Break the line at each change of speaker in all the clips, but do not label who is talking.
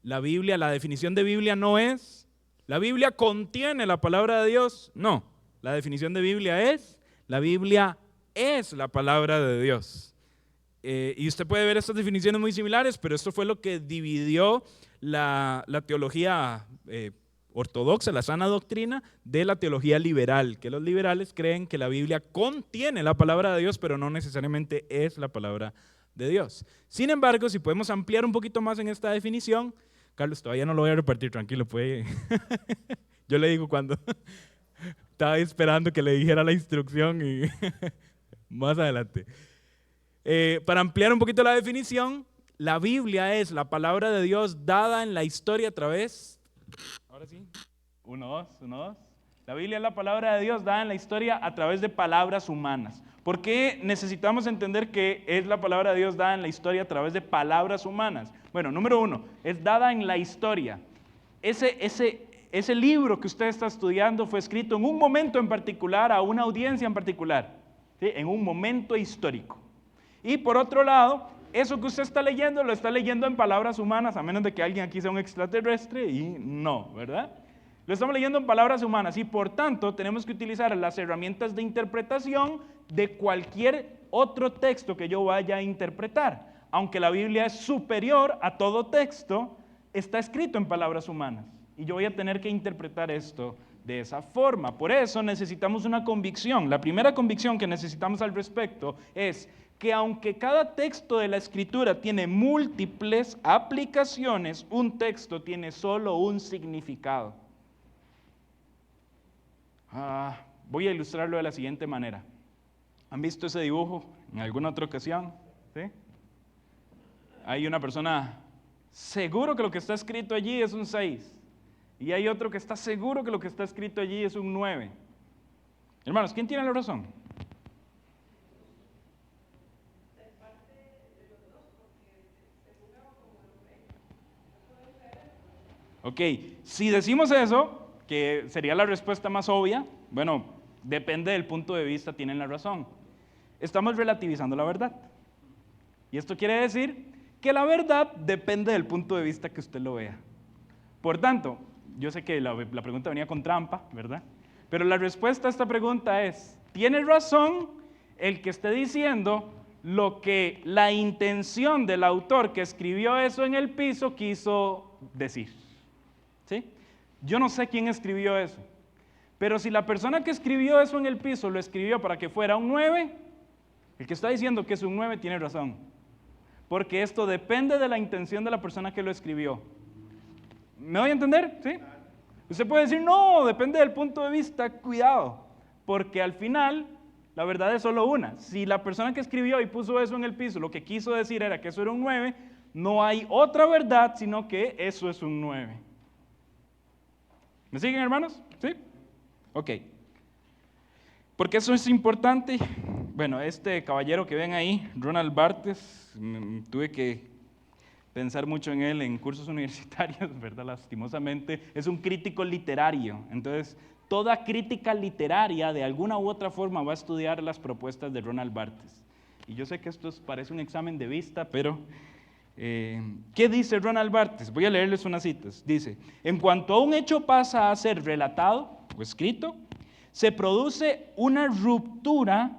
La Biblia, la definición de Biblia no es, la Biblia contiene la palabra de Dios. No, la definición de Biblia es, la Biblia es la palabra de Dios. Y usted puede ver estas definiciones muy similares, pero esto fue lo que dividió la teología ortodoxa, la sana doctrina, de la teología liberal, que los liberales creen que la Biblia contiene la palabra de Dios, pero no necesariamente es la palabra de Dios. Sin embargo, si podemos ampliar un poquito más en esta definición, Carlos, todavía no lo voy a repartir, tranquilo, puede. Yo le digo cuando estaba esperando que le dijera la instrucción y más adelante. Para ampliar un poquito la definición, la Biblia es la palabra de Dios dada en la historia a través, ahora sí, 1, 2, 1, 2. La Biblia es la palabra de Dios dada en la historia a través de palabras humanas. ¿Por qué necesitamos entender que es la palabra de Dios dada en la historia a través de palabras humanas? Bueno, número 1, es dada en la historia. Ese libro que usted está estudiando fue escrito en un momento en particular, a una audiencia en particular, ¿sí? En un momento histórico. Y por otro lado, eso que usted está leyendo, lo está leyendo en palabras humanas, a menos de que alguien aquí sea un extraterrestre, y no, ¿verdad? Lo estamos leyendo en palabras humanas y por tanto tenemos que utilizar las herramientas de interpretación de cualquier otro texto que yo vaya a interpretar. Aunque la Biblia es superior a todo texto, está escrito en palabras humanas. Y yo voy a tener que interpretar esto de esa forma. Por eso necesitamos una convicción. La primera convicción que necesitamos al respecto es que aunque cada texto de la Escritura tiene múltiples aplicaciones, un texto tiene solo un significado. Voy a ilustrarlo de la siguiente manera. ¿Han visto ese dibujo en alguna otra ocasión? ¿Sí? Hay una persona seguro que lo que está escrito allí es un 6. Y hay otro que está seguro que lo que está escrito allí es un 9. Hermanos, ¿quién tiene la razón? Ok, si decimos eso, que sería la respuesta más obvia, bueno, depende del punto de vista, tienen la razón. Estamos relativizando la verdad. Y esto quiere decir que la verdad depende del punto de vista que usted lo vea. Por tanto, yo sé que la pregunta venía con trampa, ¿verdad? Pero la respuesta a esta pregunta es, ¿tiene razón el que esté diciendo lo que la intención del autor que escribió eso en el piso quiso decir? ¿Sí? Yo no sé quién escribió eso, pero si la persona que escribió eso en el piso lo escribió para que fuera un 9, el que está diciendo que es un 9 tiene razón, porque esto depende de la intención de la persona que lo escribió. ¿Me voy a entender? ¿Sí? Usted puede decir, no, depende del punto de vista, cuidado, porque al final la verdad es solo una. Si la persona que escribió y puso eso en el piso lo que quiso decir era que eso era un 9, no hay otra verdad sino que eso es un 9. ¿Me siguen, hermanos? ¿Sí? Ok. Porque eso es importante. Bueno, este caballero que ven ahí, Ronald Barthes, tuve que pensar mucho en él en cursos universitarios, ¿verdad? Lastimosamente, es un crítico literario. Entonces, toda crítica literaria, de alguna u otra forma, va a estudiar las propuestas de Ronald Barthes. Y yo sé que esto parece un examen de vista, pero ¿qué dice Ronald Barthes? Voy a leerles unas citas. Dice, en cuanto a un hecho pasa a ser relatado o escrito, se produce una ruptura,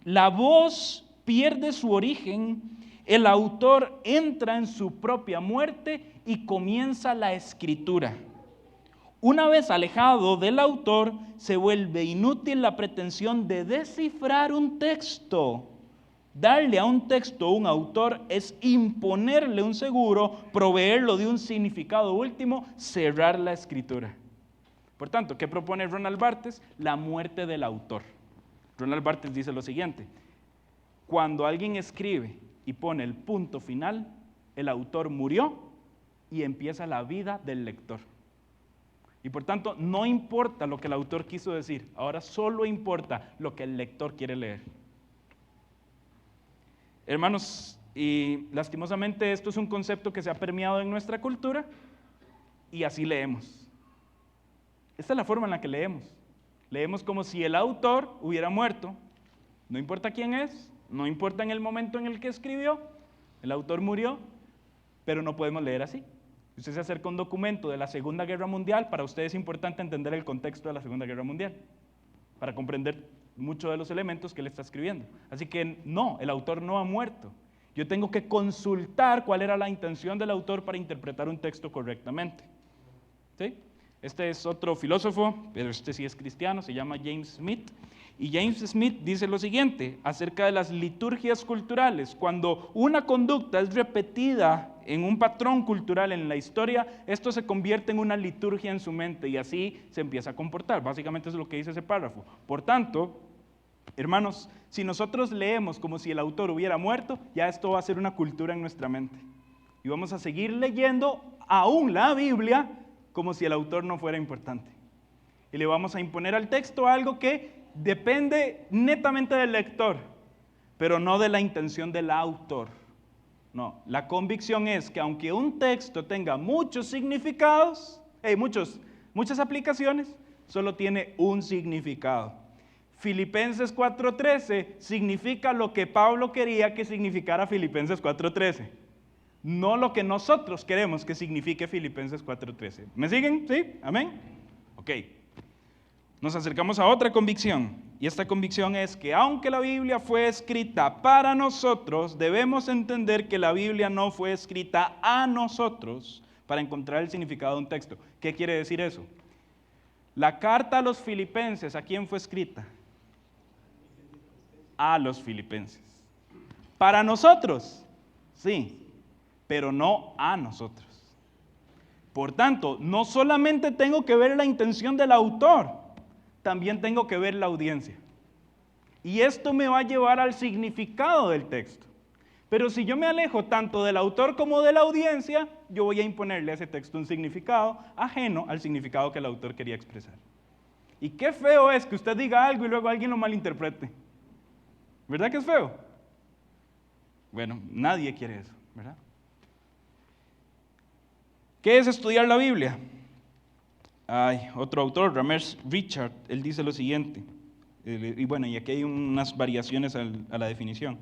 la voz pierde su origen, el autor entra en su propia muerte y comienza la escritura. Una vez alejado del autor, se vuelve inútil la pretensión de descifrar un texto. Darle a un texto un autor es imponerle un seguro, proveerlo de un significado último, cerrar la escritura. Por tanto, ¿qué propone Ronald Barthes? La muerte del autor. Ronald Barthes dice lo siguiente: cuando alguien escribe y pone el punto final, el autor murió y empieza la vida del lector. Y por tanto, no importa lo que el autor quiso decir, ahora solo importa lo que el lector quiere leer. Hermanos, y lastimosamente esto es un concepto que se ha permeado en nuestra cultura y así leemos. Esta es la forma en la que leemos. Leemos como si el autor hubiera muerto. No importa quién es, no importa en el momento en el que escribió, el autor murió, pero no podemos leer así. Usted se acerca a un documento de la Segunda Guerra Mundial, para usted es importante entender el contexto de la Segunda Guerra Mundial, para comprender muchos de los elementos que él está escribiendo. Así que no, el autor no ha muerto. Yo tengo que consultar cuál era la intención del autor para interpretar un texto correctamente. ¿Sí? Este es otro filósofo, pero este sí es cristiano, se llama James Smith. Y James Smith dice lo siguiente acerca de las liturgias culturales. Cuando una conducta es repetida en un patrón cultural en la historia, esto se convierte en una liturgia en su mente y así se empieza a comportar. Básicamente eso es lo que dice ese párrafo. Por tanto, hermanos, si nosotros leemos como si el autor hubiera muerto, ya esto va a ser una cultura en nuestra mente. Y vamos a seguir leyendo aún la Biblia como si el autor no fuera importante. Y le vamos a imponer al texto algo que depende netamente del lector, pero no de la intención del autor. No, la convicción es que aunque un texto tenga muchos significados, muchas aplicaciones, solo tiene un significado. Filipenses 4:13 significa lo que Pablo quería que significara Filipenses 4:13, no lo que nosotros queremos que signifique Filipenses 4:13. ¿Me siguen? ¿Sí? ¿Amén? Ok. Nos acercamos a otra convicción, y esta convicción es que aunque la Biblia fue escrita para nosotros, debemos entender que la Biblia no fue escrita a nosotros para encontrar el significado de un texto. ¿Qué quiere decir eso? La carta a los filipenses, ¿a quién fue escrita? A los filipenses. Para nosotros, sí, pero no a nosotros. Por tanto, no solamente tengo que ver la intención del autor, también tengo que ver la audiencia. Y esto me va a llevar al significado del texto. Pero si yo me alejo tanto del autor como de la audiencia, yo voy a imponerle a ese texto un significado ajeno al significado que el autor quería expresar. Y qué feo es que usted diga algo y luego alguien lo malinterprete. ¿Verdad que es feo? Bueno, nadie quiere eso, ¿verdad? ¿Qué es estudiar la Biblia? Hay otro autor, Ramesh Richard, él dice lo siguiente, y aquí hay unas variaciones a la definición.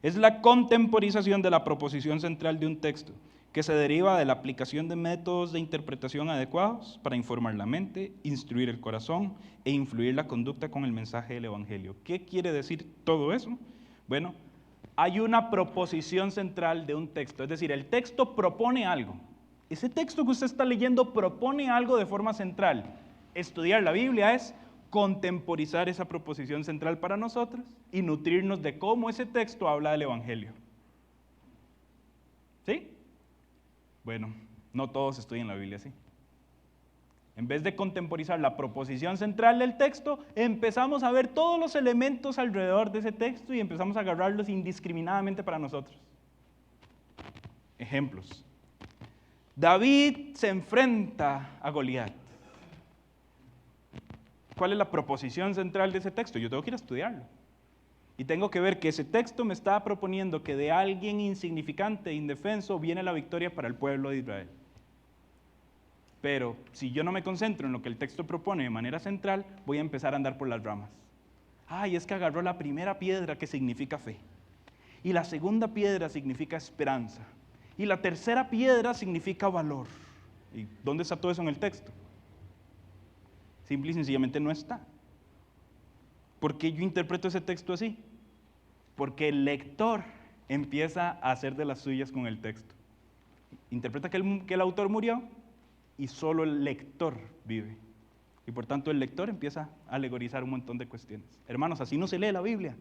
Es la contemporización de la proposición central de un texto, que se deriva de la aplicación de métodos de interpretación adecuados para informar la mente, instruir el corazón e influir la conducta con el mensaje del Evangelio. ¿Qué quiere decir todo eso? Bueno, hay una proposición central de un texto, es decir, el texto propone algo. Ese texto que usted está leyendo propone algo de forma central. Estudiar la Biblia es contemporizar esa proposición central para nosotros y nutrirnos de cómo ese texto habla del Evangelio. ¿Sí? Bueno, no todos estudian la Biblia así. En vez de contemporizar la proposición central del texto, empezamos a ver todos los elementos alrededor de ese texto y empezamos a agarrarlos indiscriminadamente para nosotros. Ejemplos. David se enfrenta a Goliat. ¿Cuál es la proposición central de ese texto? Yo tengo que ir a estudiarlo. Y tengo que ver que ese texto me está proponiendo que de alguien insignificante e indefenso viene la victoria para el pueblo de Israel. Pero si yo no me concentro en lo que el texto propone de manera central, voy a empezar a andar por las ramas. Ay, es que agarró la primera piedra que significa fe. Y la segunda piedra significa esperanza. Y la tercera piedra significa valor. ¿Y dónde está todo eso en el texto? Simple y sencillamente no está. ¿Por qué yo interpreto ese texto así? Porque el lector empieza a hacer de las suyas con el texto. Interpreta que el autor murió y solo el lector vive. Y por tanto el lector empieza a alegorizar un montón de cuestiones. Hermanos, así no se lee la Biblia.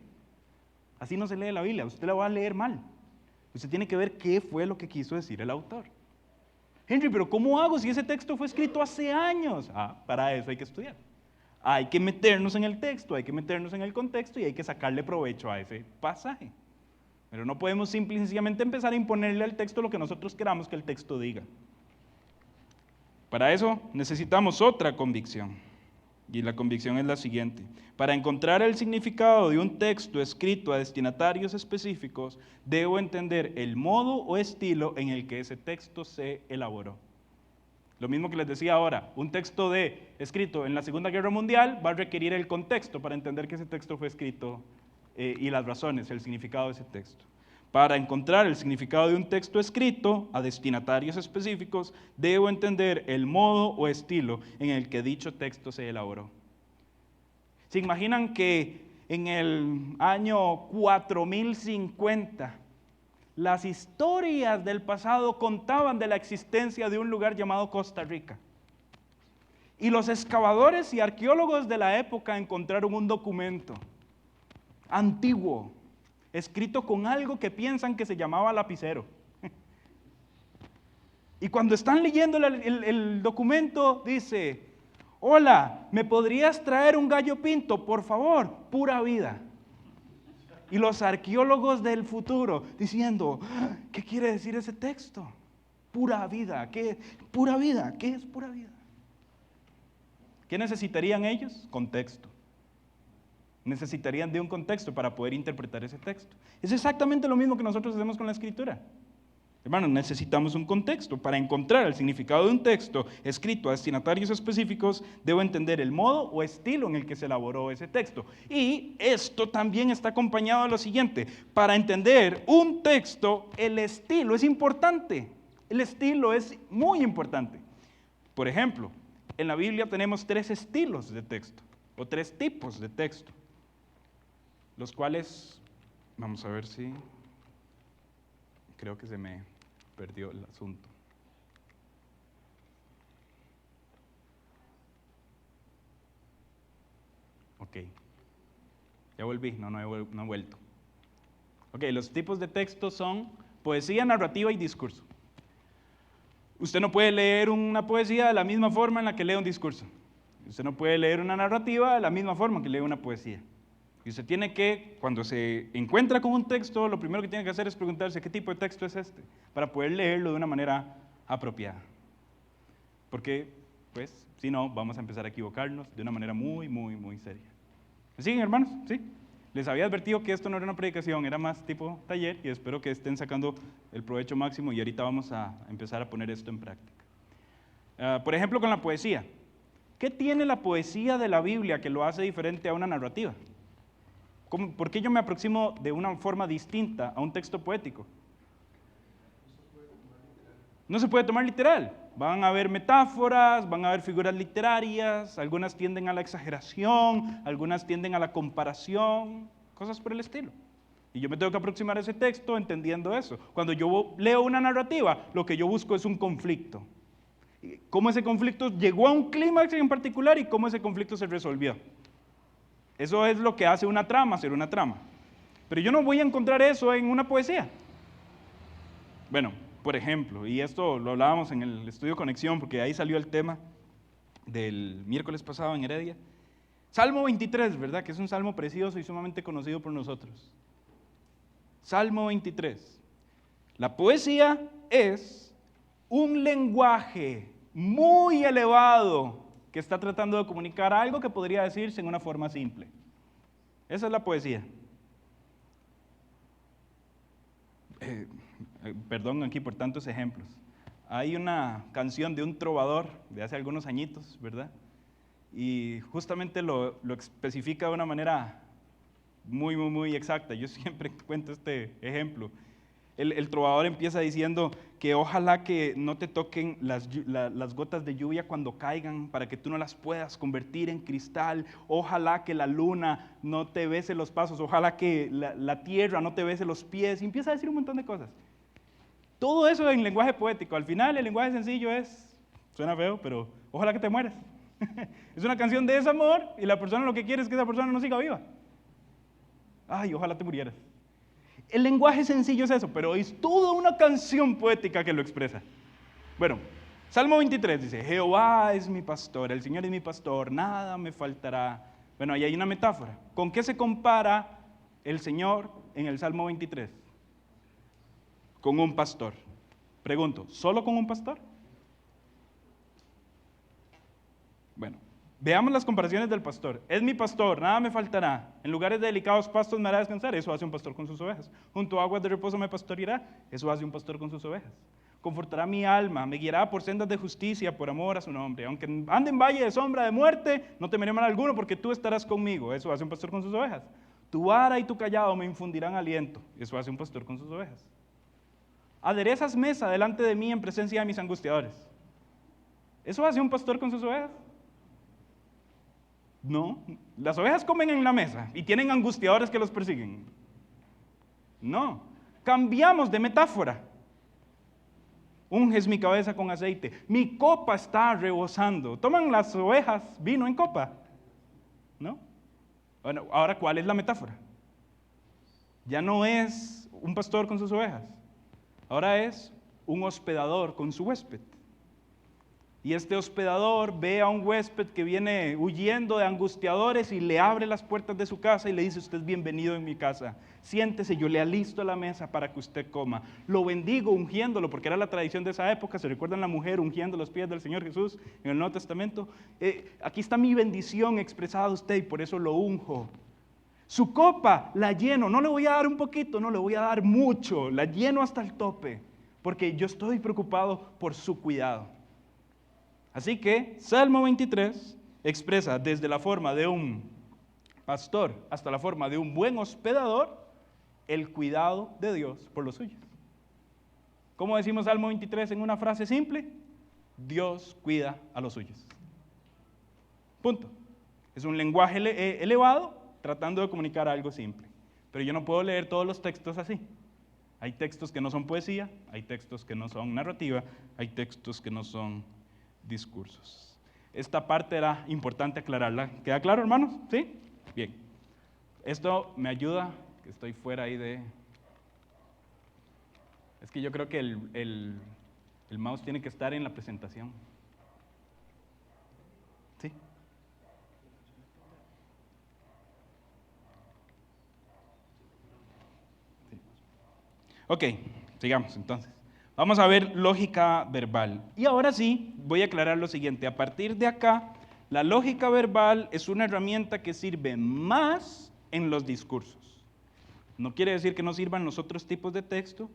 Así no se lee la Biblia. Usted la va a leer mal. Usted tiene que ver qué fue lo que quiso decir el autor. Henry, pero ¿cómo hago si ese texto fue escrito hace años? Para eso hay que estudiar. Hay que meternos en el texto, hay que meternos en el contexto y hay que sacarle provecho a ese pasaje. Pero no podemos simple y sencillamente empezar a imponerle al texto lo que nosotros queramos que el texto diga. Para eso necesitamos otra convicción. Y la convicción es la siguiente. Para encontrar el significado de un texto escrito a destinatarios específicos, debo entender el modo o estilo en el que ese texto se elaboró. Lo mismo que les decía ahora, un texto escrito en la Segunda Guerra Mundial va a requerir el contexto para entender que ese texto fue escrito y las razones, el significado de ese texto. Para encontrar el significado de un texto escrito a destinatarios específicos, debo entender el modo o estilo en el que dicho texto se elaboró. ¿Se imaginan que en el año 4050 las historias del pasado contaban de la existencia de un lugar llamado Costa Rica? Y los excavadores y arqueólogos de la época encontraron un documento antiguo, escrito con algo que piensan que se llamaba lapicero. Y cuando están leyendo el documento, dice: hola, ¿me podrías traer un gallo pinto, por favor? Pura vida. Y los arqueólogos del futuro diciendo: ¿qué quiere decir ese texto? Pura vida. ¿Qué? Pura vida. ¿Qué es pura vida? ¿Qué necesitarían ellos? Contexto. Necesitarían de un contexto para poder interpretar ese texto. Es exactamente lo mismo que nosotros hacemos con la Escritura. Hermanos, necesitamos un contexto. Para encontrar el significado de un texto escrito a destinatarios específicos, debo entender el modo o estilo en el que se elaboró ese texto. Y esto también está acompañado de lo siguiente: para entender un texto, el estilo es importante. El estilo es muy importante. Por ejemplo, en la Biblia tenemos 3 estilos de texto, o 3 tipos de texto, los cuales, vamos a ver si, creo que se me perdió el asunto. Ok, ya volví, no he vuelto. Ok, los tipos de texto son poesía, narrativa y discurso. Usted no puede leer una poesía de la misma forma en la que lee un discurso. Usted no puede leer una narrativa de la misma forma que lee una poesía. Y usted tiene que, cuando se encuentra con un texto, lo primero que tiene que hacer es preguntarse: ¿qué tipo de texto es este? Para poder leerlo de una manera apropiada. Porque, pues, si no, vamos a empezar a equivocarnos de una manera muy, muy, muy seria. ¿Me siguen, hermanos? ¿Sí? Les había advertido que esto no era una predicación, era más tipo taller, y espero que estén sacando el provecho máximo, y ahorita vamos a empezar a poner esto en práctica. Por ejemplo, con la poesía. ¿Qué tiene la poesía de la Biblia que lo hace diferente a una narrativa? ¿Por qué yo me aproximo de una forma distinta a un texto poético? No se puede tomar literal. Van a haber metáforas, van a haber figuras literarias, algunas tienden a la exageración, algunas tienden a la comparación, cosas por el estilo. Y yo me tengo que aproximar a ese texto entendiendo eso. Cuando yo leo una narrativa, lo que yo busco es un conflicto. ¿Cómo ese conflicto llegó a un clímax en particular y cómo ese conflicto se resolvió? Eso es lo que hace una trama, ser una trama. Pero yo no voy a encontrar eso en una poesía. Bueno, por ejemplo, y esto lo hablábamos en el estudio Conexión, porque ahí salió el tema del miércoles pasado en Heredia. Salmo 23, ¿verdad? Que es un salmo precioso y sumamente conocido por nosotros. Salmo 23. La poesía es un lenguaje muy elevado que está tratando de comunicar algo que podría decirse en una forma simple. Esa es la poesía. Perdón aquí por tantos ejemplos. Hay una canción de un trovador de hace algunos añitos, ¿verdad? Y justamente lo especifica de una manera muy, muy, muy exacta. Yo siempre cuento este ejemplo. El trovador empieza diciendo que ojalá que no te toquen las gotas de lluvia cuando caigan para que tú no las puedas convertir en cristal. Ojalá que la luna no te bese los pasos. Ojalá que la tierra no te bese los pies. Y empieza a decir un montón de cosas. Todo eso en lenguaje poético. Al final el lenguaje sencillo suena feo, pero ojalá que te mueras. Es una canción de desamor y la persona lo que quiere es que esa persona no siga viva. Ay, ojalá te murieras. El lenguaje sencillo es eso, pero es toda una canción poética que lo expresa. Bueno, Salmo 23 dice: Jehová es mi pastor, el Señor es mi pastor, nada me faltará. Bueno, ahí hay una metáfora. ¿Con qué se compara el Señor en el Salmo 23? Con un pastor. Pregunto, ¿solo con un pastor? Bueno, veamos las comparaciones del pastor. Es mi pastor, nada me faltará. En lugares de delicados pastos me hará descansar. Eso hace un pastor con sus ovejas. Junto a aguas de reposo me pastoreará. Eso hace un pastor con sus ovejas. Confortará mi alma, me guiará por sendas de justicia, por amor a su nombre. Aunque ande en valle de sombra de muerte, no temeré mal alguno, porque tú estarás conmigo. Eso hace un pastor con sus ovejas. Tu vara y tu callado me infundirán aliento. Eso hace un pastor con sus ovejas. Aderezas mesa delante de mí en presencia de mis angustiadores. ¿Eso hace un pastor con sus ovejas? No. Las ovejas comen en la mesa y tienen angustiadores que los persiguen. No. Cambiamos de metáfora. Unges mi cabeza con aceite. Mi copa está rebosando. ¿Toman las ovejas vino en copa? ¿No? Bueno, ahora, ¿cuál es la metáfora? Ya no es un pastor con sus ovejas. Ahora es un hospedador con su huésped. Y este hospedador ve a un huésped que viene huyendo de angustiadores y le abre las puertas de su casa y le dice: usted es bienvenido en mi casa. Siéntese, yo le alisto la mesa para que usted coma. Lo bendigo ungiéndolo, porque era la tradición de esa época. ¿Se recuerdan la mujer ungiendo los pies del Señor Jesús en el Nuevo Testamento? Aquí está mi bendición expresada a usted y por eso lo unjo. Su copa la lleno, no le voy a dar un poquito, no le voy a dar mucho, la lleno hasta el tope, porque yo estoy preocupado por su cuidado. Así que Salmo 23 expresa desde la forma de un pastor hasta la forma de un buen hospedador el cuidado de Dios por los suyos. ¿Cómo decimos Salmo 23 en una frase simple? Dios cuida a los suyos. Punto. Es un lenguaje elevado tratando de comunicar algo simple. Pero yo no puedo leer todos los textos así. Hay textos que no son poesía, hay textos que no son narrativa, hay textos que no son discursos. Esta parte era importante aclararla. ¿Queda claro, hermanos? ¿Sí? Bien. Esto me ayuda, que estoy fuera ahí de... Es que yo creo que el mouse tiene que estar en la presentación. ¿Sí? Ok, sigamos entonces. Vamos a ver lógica verbal. Y ahora sí, voy a aclarar lo siguiente. A partir de acá, la lógica verbal es una herramienta que sirve más en los discursos. No quiere decir que no sirvan los otros tipos de texto,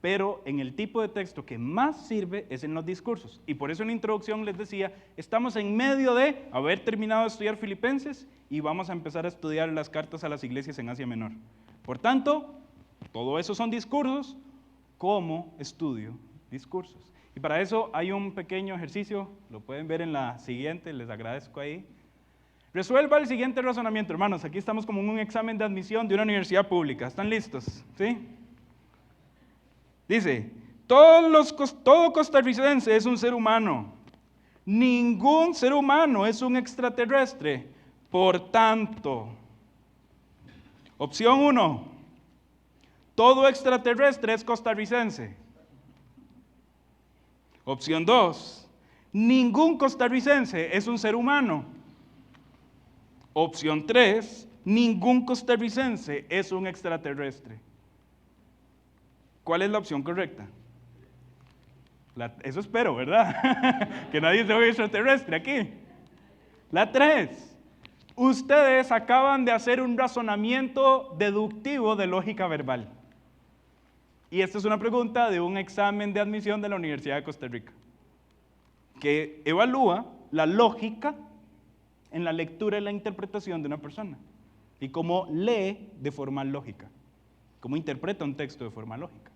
pero en el tipo de texto que más sirve es en los discursos. Y por eso en la introducción les decía, estamos en medio de haber terminado de estudiar Filipenses y vamos a empezar a estudiar las cartas a las iglesias en Asia Menor. Por tanto, todo eso son discursos. ¿Cómo estudio discursos? Y para eso hay un pequeño ejercicio, lo pueden ver en la siguiente, les agradezco ahí. Resuelva el siguiente razonamiento, hermanos. Aquí estamos como en un examen de admisión de una universidad pública. ¿Están listos? ¿Sí? Dice, todo costarricense es un ser humano. Ningún ser humano es un extraterrestre. Por tanto, opción 1. Todo extraterrestre es costarricense. Opción 2. Ningún costarricense es un ser humano. Opción 3. Ningún costarricense es un extraterrestre. ¿Cuál es la opción correcta? Eso espero, ¿verdad? Que nadie sea un extraterrestre aquí. La 3. Ustedes acaban de hacer un razonamiento deductivo de lógica verbal. Y esta es una pregunta de un examen de admisión de la Universidad de Costa Rica, que evalúa la lógica en la lectura y la interpretación de una persona, y cómo lee de forma lógica, cómo interpreta un texto de forma lógica.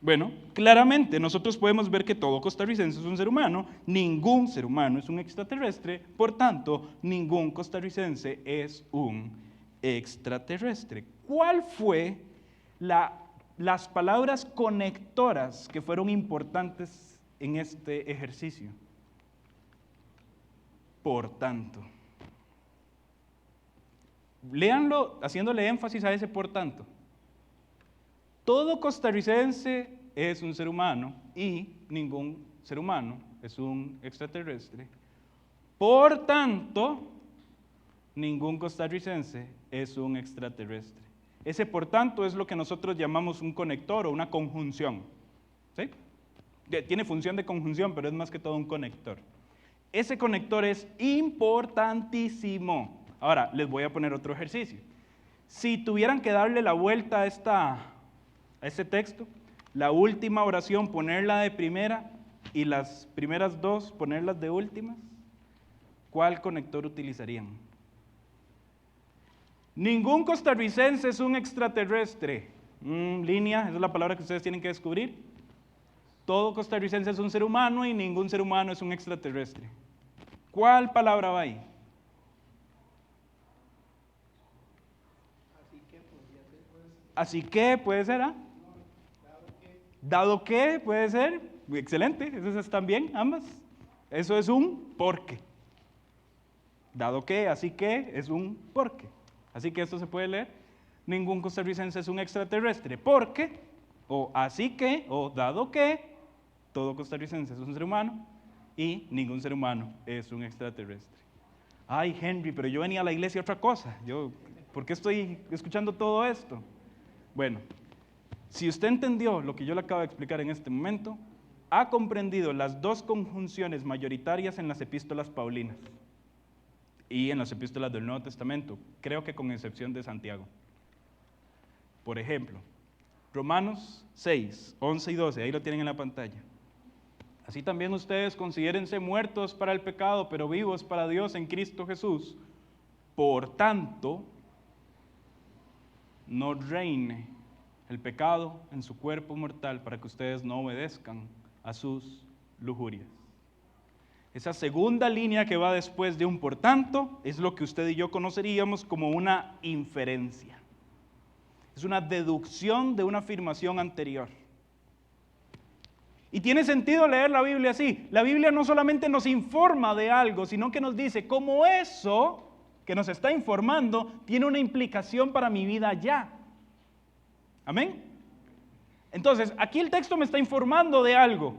Bueno, claramente nosotros podemos ver que todo costarricense es un ser humano, ningún ser humano es un extraterrestre, por tanto, ningún costarricense es un extraterrestre. ¿Cuál fue las palabras conectoras que fueron importantes en este ejercicio? Por tanto. Léanlo haciéndole énfasis a ese por tanto. Todo costarricense es un ser humano y ningún ser humano es un extraterrestre. Por tanto, ningún costarricense es un extraterrestre. Ese por tanto es lo que nosotros llamamos un conector o una conjunción. ¿Sí? Tiene función de conjunción, pero es más que todo un conector. Ese conector es importantísimo. Ahora, les voy a poner otro ejercicio. Si tuvieran que darle la vuelta a este texto, la última oración ponerla de primera y las primeras dos ponerlas de últimas, ¿cuál conector utilizarían? Ningún costarricense es un extraterrestre. Línea, esa es la palabra que ustedes tienen que descubrir. Todo costarricense es un ser humano y ningún ser humano es un extraterrestre. ¿Cuál palabra va ahí? Así que puede ser, ¿ah? Dado que puede ser. Excelente, esas están bien, ambas. Eso es un porque. Dado que, así que, es un porque. Así que esto se puede leer. Ningún costarricense es un extraterrestre. Porque, o así que, o dado que, todo costarricense es un ser humano y ningún ser humano es un extraterrestre. Ay, Henry, pero yo venía a la iglesia a otra cosa. ¿Por qué estoy escuchando todo esto? Bueno, si usted entendió lo que yo le acabo de explicar en este momento, ha comprendido las dos conjunciones mayoritarias en las epístolas paulinas y en las epístolas del Nuevo Testamento, creo que con excepción de Santiago. Por ejemplo, Romanos 6, 11 y 12, ahí lo tienen en la pantalla. Así también ustedes considérense muertos para el pecado, pero vivos para Dios en Cristo Jesús. Por tanto, no reine el pecado en su cuerpo mortal para que ustedes no obedezcan a sus lujurias. Esa segunda línea que va después de un por tanto es lo que usted y yo conoceríamos como una inferencia. Es una deducción de una afirmación anterior. Y tiene sentido leer la Biblia así. La Biblia no solamente nos informa de algo, sino que nos dice cómo eso que nos está informando tiene una implicación para mi vida ya. ¿Amén? Entonces, aquí el texto me está informando de algo.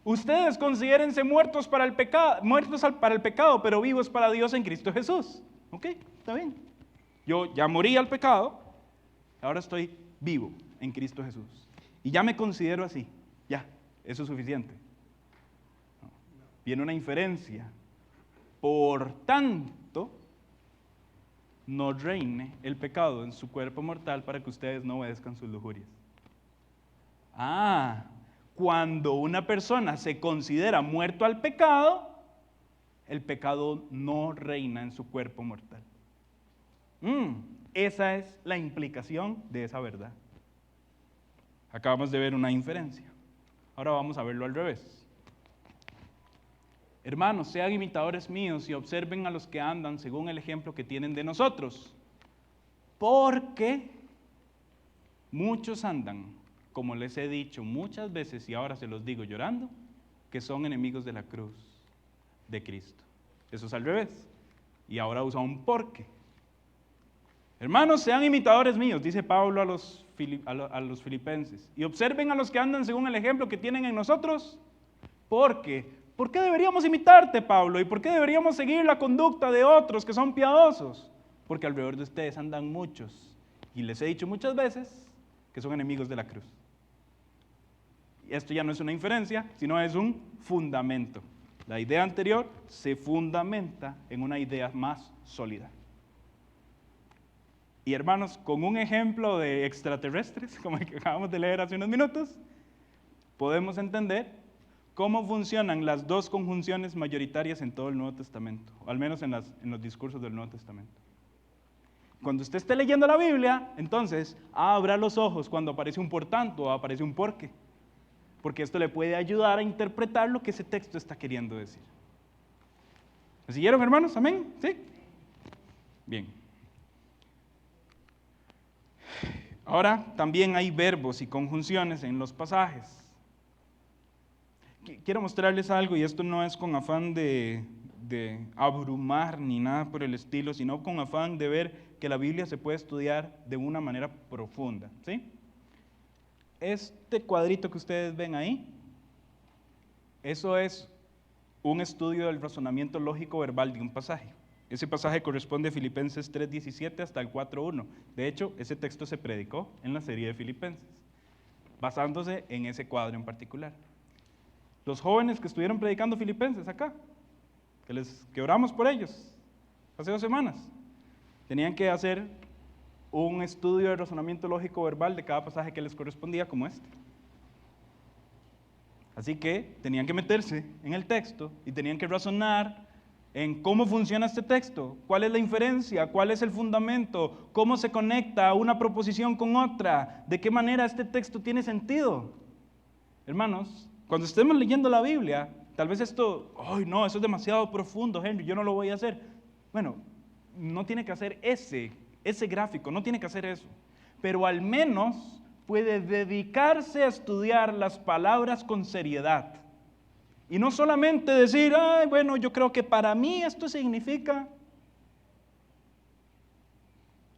Ustedes considérense muertos para el pecado, pero vivos para Dios en Cristo Jesús. ¿Ok? Está bien. Yo ya morí al pecado, ahora estoy vivo en Cristo Jesús. Y ya me considero así. Ya, eso es suficiente. Viene una inferencia. Por tanto, no reine el pecado en su cuerpo mortal para que ustedes no obedezcan sus lujurias. Cuando una persona se considera muerto al pecado, el pecado no reina en su cuerpo mortal. Esa es la implicación de esa verdad. Acabamos de ver una inferencia. Ahora vamos a verlo al revés. Hermanos, sean imitadores míos y observen a los que andan según el ejemplo que tienen de nosotros. Porque muchos andan, como les he dicho muchas veces y ahora se los digo llorando, que son enemigos de la cruz de Cristo. Eso es al revés. Y ahora usa un porque. Hermanos, sean imitadores míos, dice Pablo a los filipenses, y observen a los que andan según el ejemplo que tienen en nosotros. Porque, ¿por qué deberíamos imitarte, Pablo? ¿Y por qué deberíamos seguir la conducta de otros que son piadosos? Porque alrededor de ustedes andan muchos, y les he dicho muchas veces que son enemigos de la cruz. Y esto ya no es una inferencia, sino es un fundamento. La idea anterior se fundamenta en una idea más sólida. Y hermanos, con un ejemplo de extraterrestres, como el que acabamos de leer hace unos minutos, podemos entender cómo funcionan las dos conjunciones mayoritarias en todo el Nuevo Testamento, o al menos en los discursos del Nuevo Testamento. Cuando usted esté leyendo la Biblia, entonces, abra los ojos cuando aparece un por tanto o aparece un porque. Porque esto le puede ayudar a interpretar lo que ese texto está queriendo decir. ¿Me siguieron, hermanos? ¿Amén? ¿Sí? Bien. Ahora, también hay verbos y conjunciones en los pasajes. Quiero mostrarles algo, y esto no es con afán de abrumar ni nada por el estilo, sino con afán de ver que la Biblia se puede estudiar de una manera profunda, ¿sí? Este cuadrito que ustedes ven ahí, eso es un estudio del razonamiento lógico verbal de un pasaje. Ese pasaje corresponde a Filipenses 3:17 hasta el 4:1. De hecho, ese texto se predicó en la serie de Filipenses, basándose en ese cuadro en particular. Los jóvenes que estuvieron predicando Filipenses acá, que oramos por ellos hace 2 semanas, tenían que hacer un estudio de razonamiento lógico verbal de cada pasaje que les correspondía, como este. Así que tenían que meterse en el texto y tenían que razonar en cómo funciona este texto, cuál es la inferencia, cuál es el fundamento, cómo se conecta una proposición con otra, de qué manera este texto tiene sentido. Hermanos, cuando estemos leyendo la Biblia, tal vez esto, ¡ay no, eso es demasiado profundo, Henry, yo no lo voy a hacer! Bueno, no tiene que hacer ese gráfico, no tiene que hacer eso, pero al menos puede dedicarse a estudiar las palabras con seriedad. Y no solamente decir, ay, bueno, yo creo que para mí esto significa.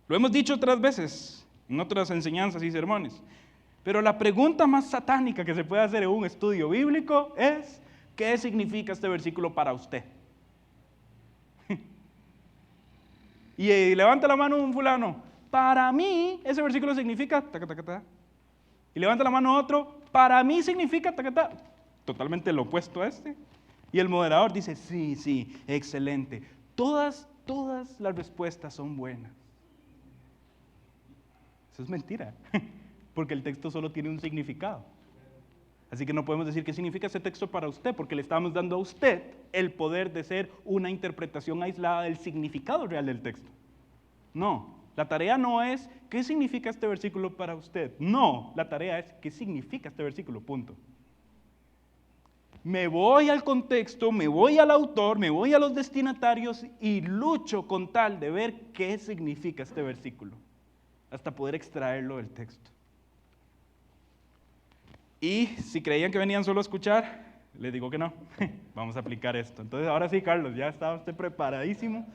Lo hemos dicho otras veces, en otras enseñanzas y sermones. Pero la pregunta más satánica que se puede hacer en un estudio bíblico es, ¿qué significa este versículo para usted? Y levanta la mano un fulano, para mí ese versículo significa, taca, taca, taca. Y levanta la mano otro, para mí significa, taca, taca. Totalmente lo opuesto a este. Y el moderador dice, sí, excelente. Todas las respuestas son buenas. Eso es mentira, porque el texto solo tiene un significado. Así que no podemos decir qué significa ese texto para usted, porque le estamos dando a usted el poder de ser una interpretación aislada del significado real del texto. No, la tarea no es qué significa este versículo para usted. No, la tarea es qué significa este versículo, punto. Me voy al contexto, me voy al autor, me voy a los destinatarios y lucho con tal de ver qué significa este versículo, hasta poder extraerlo del texto. Y si creían que venían solo a escuchar, les digo que no, vamos a aplicar esto. Entonces ahora sí, Carlos, ya está usted preparadísimo.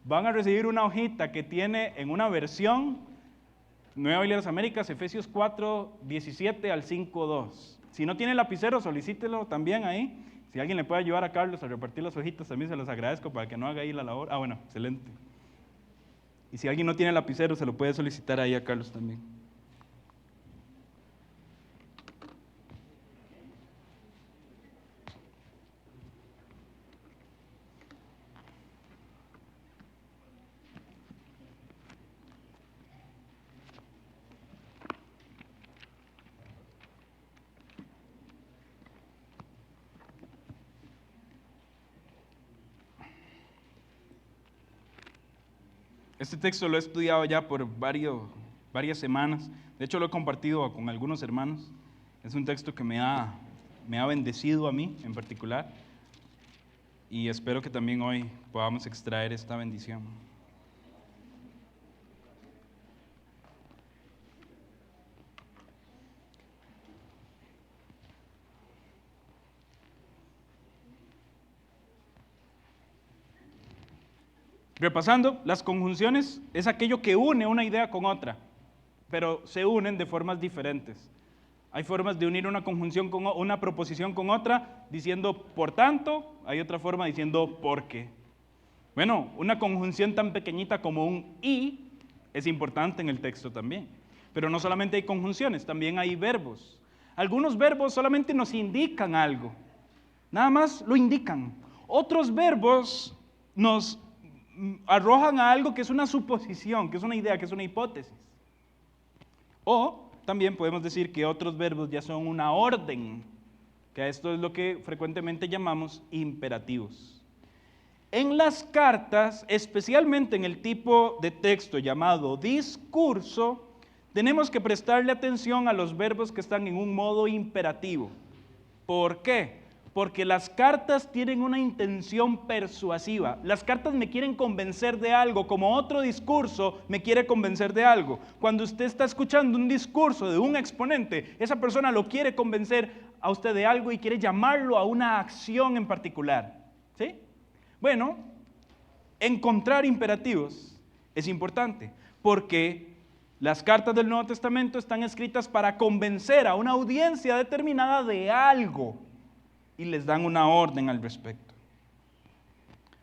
Van a recibir una hojita que tiene en una versión, Nueva Biblia de las Américas, Efesios 4, 17 al 5, 2. Si no tiene lapicero, solicítelo también ahí. Si alguien le puede ayudar a Carlos a repartir las hojitas, también se los agradezco para que no haga ahí la labor. Ah, bueno, excelente. Y si alguien no tiene lapicero, se lo puede solicitar ahí a Carlos también. Este texto lo he estudiado ya por varias semanas. De hecho, lo he compartido con algunos hermanos. Es un texto que me ha bendecido a mí en particular. Y espero que también hoy podamos extraer esta bendición. Repasando, las conjunciones es aquello que une una idea con otra, pero se unen de formas diferentes. Hay formas de unir una conjunción con una proposición con otra diciendo por tanto, hay otra forma diciendo porque. Bueno, una conjunción tan pequeñita como un y es importante en el texto también. Pero no solamente hay conjunciones, también hay verbos. Algunos verbos solamente nos indican algo, nada más lo indican. Otros verbos nos arrojan a algo que es una suposición, que es una idea, que es una hipótesis. O también podemos decir que otros verbos ya son una orden, que esto es lo que frecuentemente llamamos imperativos. En las cartas, especialmente en el tipo de texto llamado discurso, tenemos que prestarle atención a los verbos que están en un modo imperativo. ¿Por qué? Porque las cartas tienen una intención persuasiva. Las cartas me quieren convencer de algo, como otro discurso me quiere convencer de algo. Cuando usted está escuchando un discurso de un exponente, esa persona lo quiere convencer a usted de algo y quiere llamarlo a una acción en particular. ¿Sí? Bueno, encontrar imperativos es importante, porque las cartas del Nuevo Testamento están escritas para convencer a una audiencia determinada de algo. Y les dan una orden al respecto.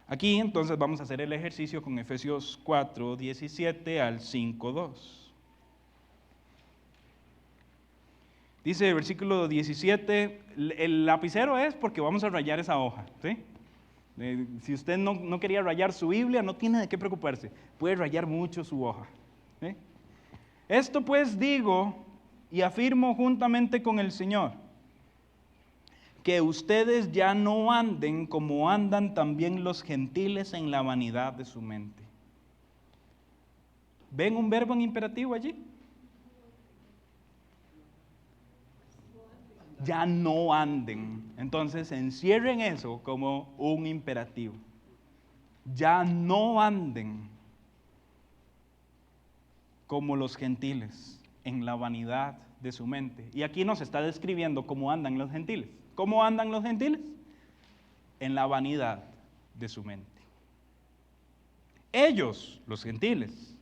Aquí entonces vamos a hacer el ejercicio con Efesios 4, 17 al 5, 2. Dice el versículo 17, el lapicero es porque vamos a rayar esa hoja, ¿sí? Si usted no quería rayar su Biblia, no tiene de qué preocuparse, puede rayar mucho su hoja, ¿sí? Esto pues digo y afirmo juntamente con el Señor, que ustedes ya no anden como andan también los gentiles en la vanidad de su mente. ¿Ven un verbo en imperativo allí? Ya no anden. Entonces encierren eso como un imperativo. Ya no anden como los gentiles en la vanidad de su mente. Y aquí nos está describiendo cómo andan los gentiles. ¿Cómo andan los gentiles? En la vanidad de su mente. Ellos, los gentiles,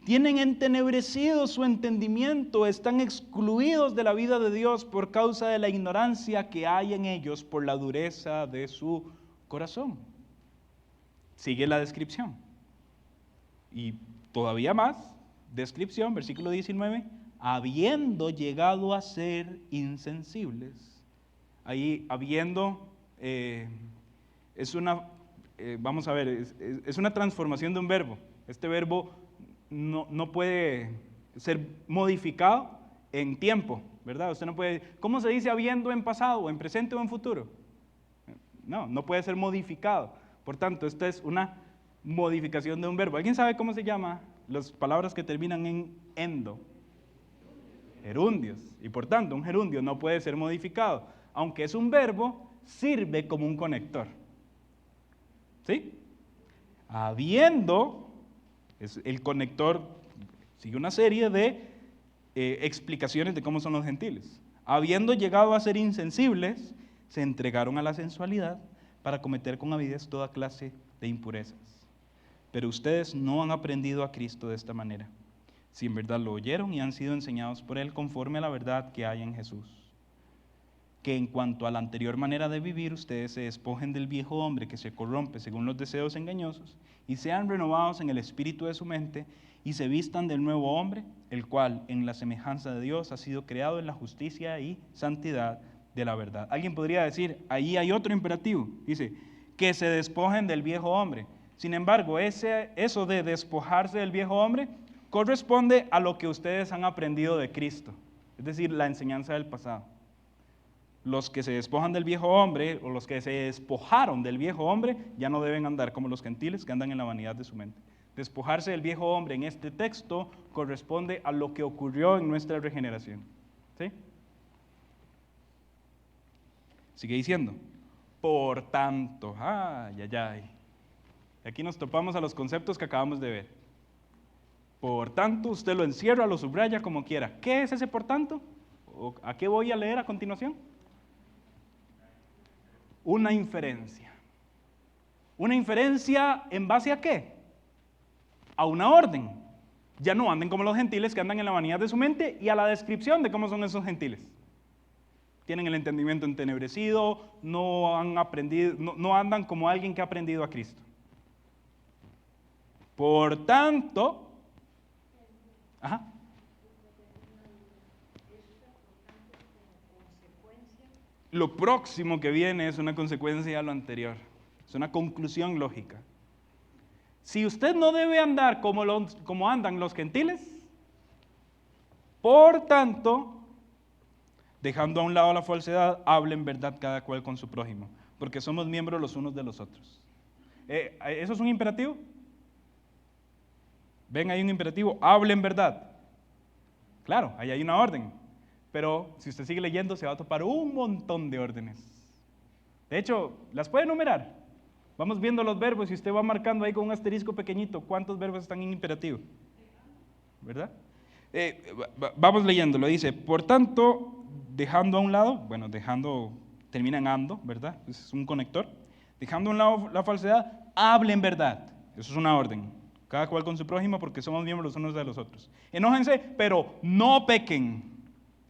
tienen entenebrecido su entendimiento, están excluidos de la vida de Dios por causa de la ignorancia que hay en ellos por la dureza de su corazón. Sigue la descripción. Y todavía más, descripción, versículo 19, habiendo llegado a ser insensibles. Ahí, habiendo, es una, vamos a ver, es una transformación de un verbo. Este verbo no puede ser modificado en tiempo, ¿verdad? Usted no puede, ¿cómo se dice habiendo en pasado, o en presente o en futuro? No puede ser modificado. Por tanto, esta es una modificación de un verbo. ¿Alguien sabe cómo se llama las palabras que terminan en endo? Gerundios. Y por tanto, un gerundio no puede ser modificado. Aunque es un verbo, sirve como un conector. ¿Sí? Habiendo, es el conector, sigue una serie de explicaciones de cómo son los gentiles. Habiendo llegado a ser insensibles, se entregaron a la sensualidad para cometer con avidez toda clase de impurezas. Pero ustedes no han aprendido a Cristo de esta manera, si en verdad lo oyeron y han sido enseñados por Él conforme a la verdad que hay en Jesús. Que en cuanto a la anterior manera de vivir, ustedes se despojen del viejo hombre que se corrompe según los deseos engañosos y sean renovados en el espíritu de su mente y se vistan del nuevo hombre, el cual en la semejanza de Dios ha sido creado en la justicia y santidad de la verdad. Alguien podría decir, ahí hay otro imperativo, dice, que se despojen del viejo hombre. Sin embargo, eso de despojarse del viejo hombre corresponde a lo que ustedes han aprendido de Cristo, es decir, la enseñanza del pasado. Los que se despojan del viejo hombre o los que se despojaron del viejo hombre ya no deben andar como los gentiles que andan en la vanidad de su mente. Despojarse del viejo hombre en este texto corresponde a lo que ocurrió en nuestra regeneración. ¿Sí? Sigue diciendo, por tanto, aquí nos topamos a los conceptos que acabamos de ver. Por tanto, usted lo encierra, lo subraya como quiera. ¿Qué es ese por tanto? ¿A qué voy a leer a continuación? Una inferencia. ¿Una inferencia en base a qué? A una orden. Ya no anden como los gentiles que andan en la vanidad de su mente y a la descripción de cómo son esos gentiles. Tienen el entendimiento entenebrecido, no han aprendido, no andan como alguien que ha aprendido a Cristo. Por tanto, lo próximo que viene es una consecuencia a lo anterior, es una conclusión lógica. Si usted no debe andar como andan los gentiles, por tanto, dejando a un lado la falsedad, hablen verdad cada cual con su prójimo, porque somos miembros los unos de los otros. ¿Eso es un imperativo? ¿Ven ahí un imperativo? Hablen verdad. Claro, ahí hay una orden, pero si usted sigue leyendo se va a topar un montón de órdenes. De hecho, las puede enumerar. Vamos viendo los verbos y usted va marcando ahí con un asterisco pequeñito cuántos verbos están en imperativo. ¿Verdad? Vamos leyéndolo, dice, por tanto, dejando a un lado, bueno, termina en ando, ¿verdad? Es un conector. Dejando a un lado la falsedad, hablen verdad. Eso es una orden. Cada cual con su prójimo porque somos miembros los unos de los otros. Enójense, pero no pequen.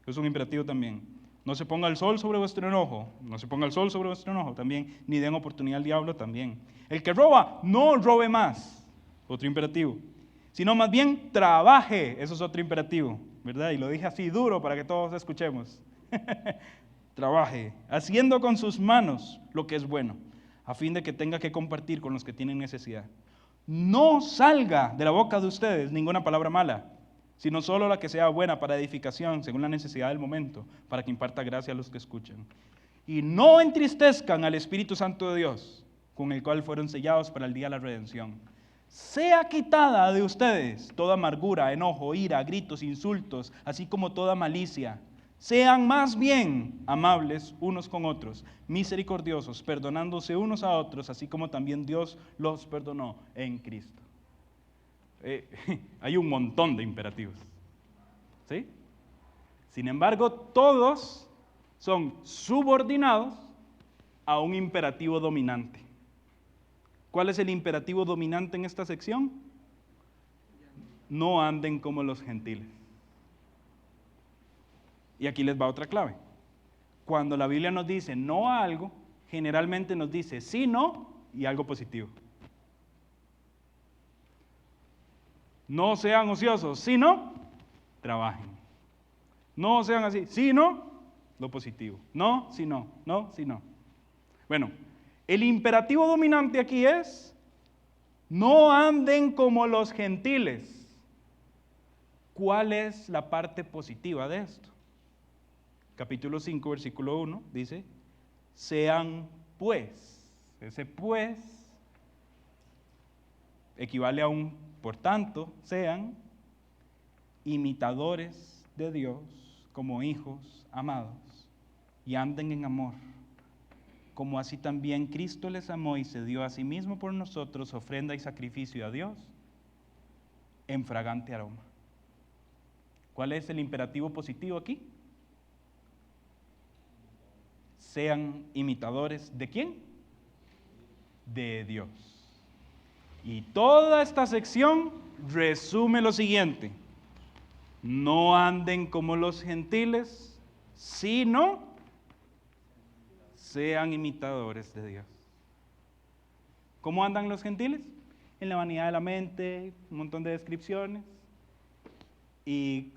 Eso es un imperativo también. No se ponga el sol sobre vuestro enojo. No se ponga el sol sobre vuestro enojo también. Ni den oportunidad al diablo también. El que roba, no robe más. Otro imperativo. Sino más bien trabaje. Eso es otro imperativo, ¿verdad? Y lo dije así duro para que todos escuchemos. Trabaje, haciendo con sus manos lo que es bueno, a fin de que tenga que compartir con los que tienen necesidad. No salga de la boca de ustedes ninguna palabra mala, sino solo la que sea buena para edificación, según la necesidad del momento, para que imparta gracia a los que escuchan. y no entristezcan al Espíritu Santo de Dios, con el cual fueron sellados para el día de la redención. Sea quitada de ustedes toda amargura, enojo, ira, gritos, insultos, así como toda malicia. Sean más bien amables unos con otros, misericordiosos, perdonándose unos a otros, así como también Dios los perdonó en Cristo. Hay un montón de imperativos, ¿sí? Sin embargo, todos son subordinados a un imperativo dominante. ¿Cuál es el imperativo dominante en esta sección? No anden como los gentiles. Y aquí les va otra clave. Cuando la Biblia nos dice no a algo, generalmente nos dice sí, no y algo positivo. No sean ociosos, sí, no, trabajen. No sean así, sí, no, lo positivo. No, sí, no, no, sí, no. Bueno, el imperativo dominante aquí es no anden como los gentiles. ¿Cuál es la parte positiva de esto? Capítulo 5, versículo 1, dice, sean pues. Ese pues equivale a un por tanto, sean imitadores de Dios como hijos amados y anden en amor, como así también Cristo les amó y se dio a sí mismo por nosotros ofrenda y sacrificio a Dios en fragante aroma. ¿Cuál es el imperativo positivo aquí? Sean imitadores ¿de quién? De Dios. Y toda esta sección resume lo siguiente: no anden como los gentiles, sino sean imitadores de Dios. ¿Cómo andan los gentiles? En la vanidad de la mente, un montón de descripciones. ¿Y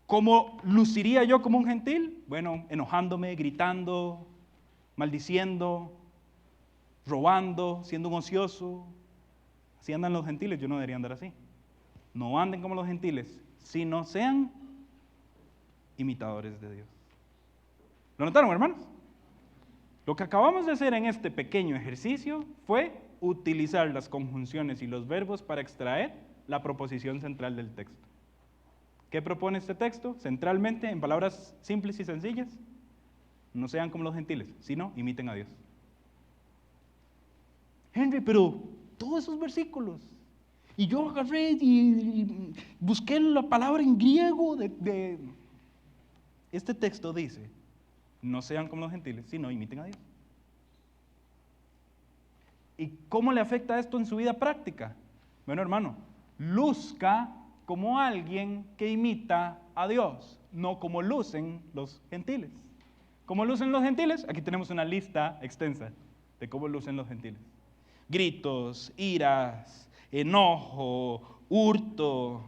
cómo luciría yo como un gentil? Bueno, enojándome, gritando, maldiciendo, robando, siendo un ocioso. Así andan los gentiles, yo no debería andar así. No anden como los gentiles, sino sean imitadores de Dios. ¿Lo notaron, hermanos? Lo que acabamos de hacer en este pequeño ejercicio fue utilizar las conjunciones y los verbos para extraer la proposición central del texto. ¿Qué propone este texto? Centralmente, en palabras simples y sencillas, no sean como los gentiles, sino imiten a Dios. Henry, pero todos esos versículos, y yo agarré y busqué la palabra en griego de... Este texto dice, no sean como los gentiles, sino imiten a Dios. ¿Y cómo le afecta esto en su vida práctica? Bueno, hermano, luzca como alguien que imita a Dios, no como lucen los gentiles. ¿Cómo lucen los gentiles? Aquí tenemos una lista extensa de cómo lucen los gentiles. Gritos, iras, enojo, hurto,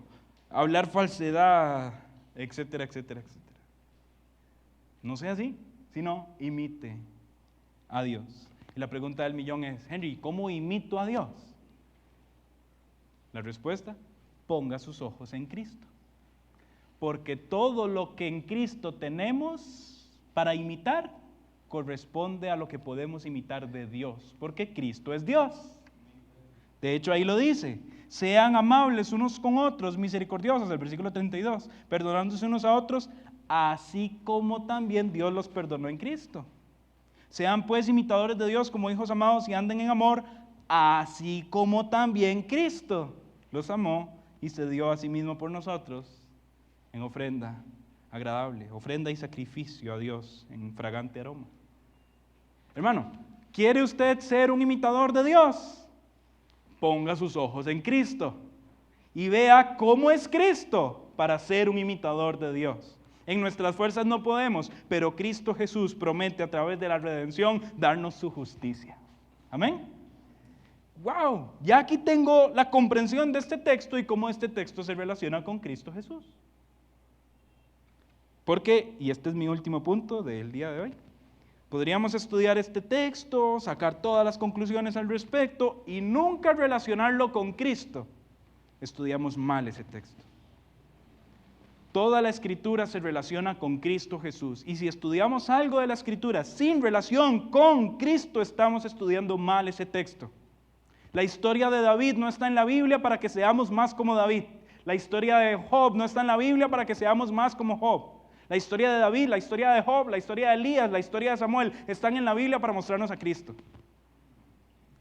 hablar falsedad, etcétera, etcétera, etcétera. No sea así, sino imite a Dios. Y la pregunta del millón es, Henry, ¿cómo imito a Dios? La respuesta, ponga sus ojos en Cristo. Porque todo lo que en Cristo tenemos para imitar corresponde a lo que podemos imitar de Dios, porque Cristo es Dios. De hecho, ahí lo dice, sean amables unos con otros, misericordiosos, el versículo 32, perdonándose unos a otros, así como también Dios los perdonó en Cristo. Sean pues imitadores de Dios como hijos amados y anden en amor, así como también Cristo los amó y se dio a sí mismo por nosotros en ofrenda agradable, ofrenda y sacrificio a Dios en fragante aroma. Hermano, ¿quiere usted ser un imitador de Dios? Ponga sus ojos en Cristo y vea cómo es Cristo para ser un imitador de Dios. En nuestras fuerzas no podemos, pero Cristo Jesús promete a través de la redención darnos su justicia. Amén. Wow, ya aquí tengo la comprensión de este texto y cómo este texto se relaciona con Cristo Jesús. Porque, y este es mi último punto del día de hoy, podríamos estudiar este texto, sacar todas las conclusiones al respecto y nunca relacionarlo con Cristo. Estudiamos mal ese texto. Toda la Escritura se relaciona con Cristo Jesús. Y si estudiamos algo de la Escritura sin relación con Cristo, estamos estudiando mal ese texto. La historia de David no está en la Biblia para que seamos más como David. La historia de Job no está en la Biblia para que seamos más como Job. La historia de David, la historia de Job, la historia de Elías, la historia de Samuel están en la Biblia para mostrarnos a Cristo.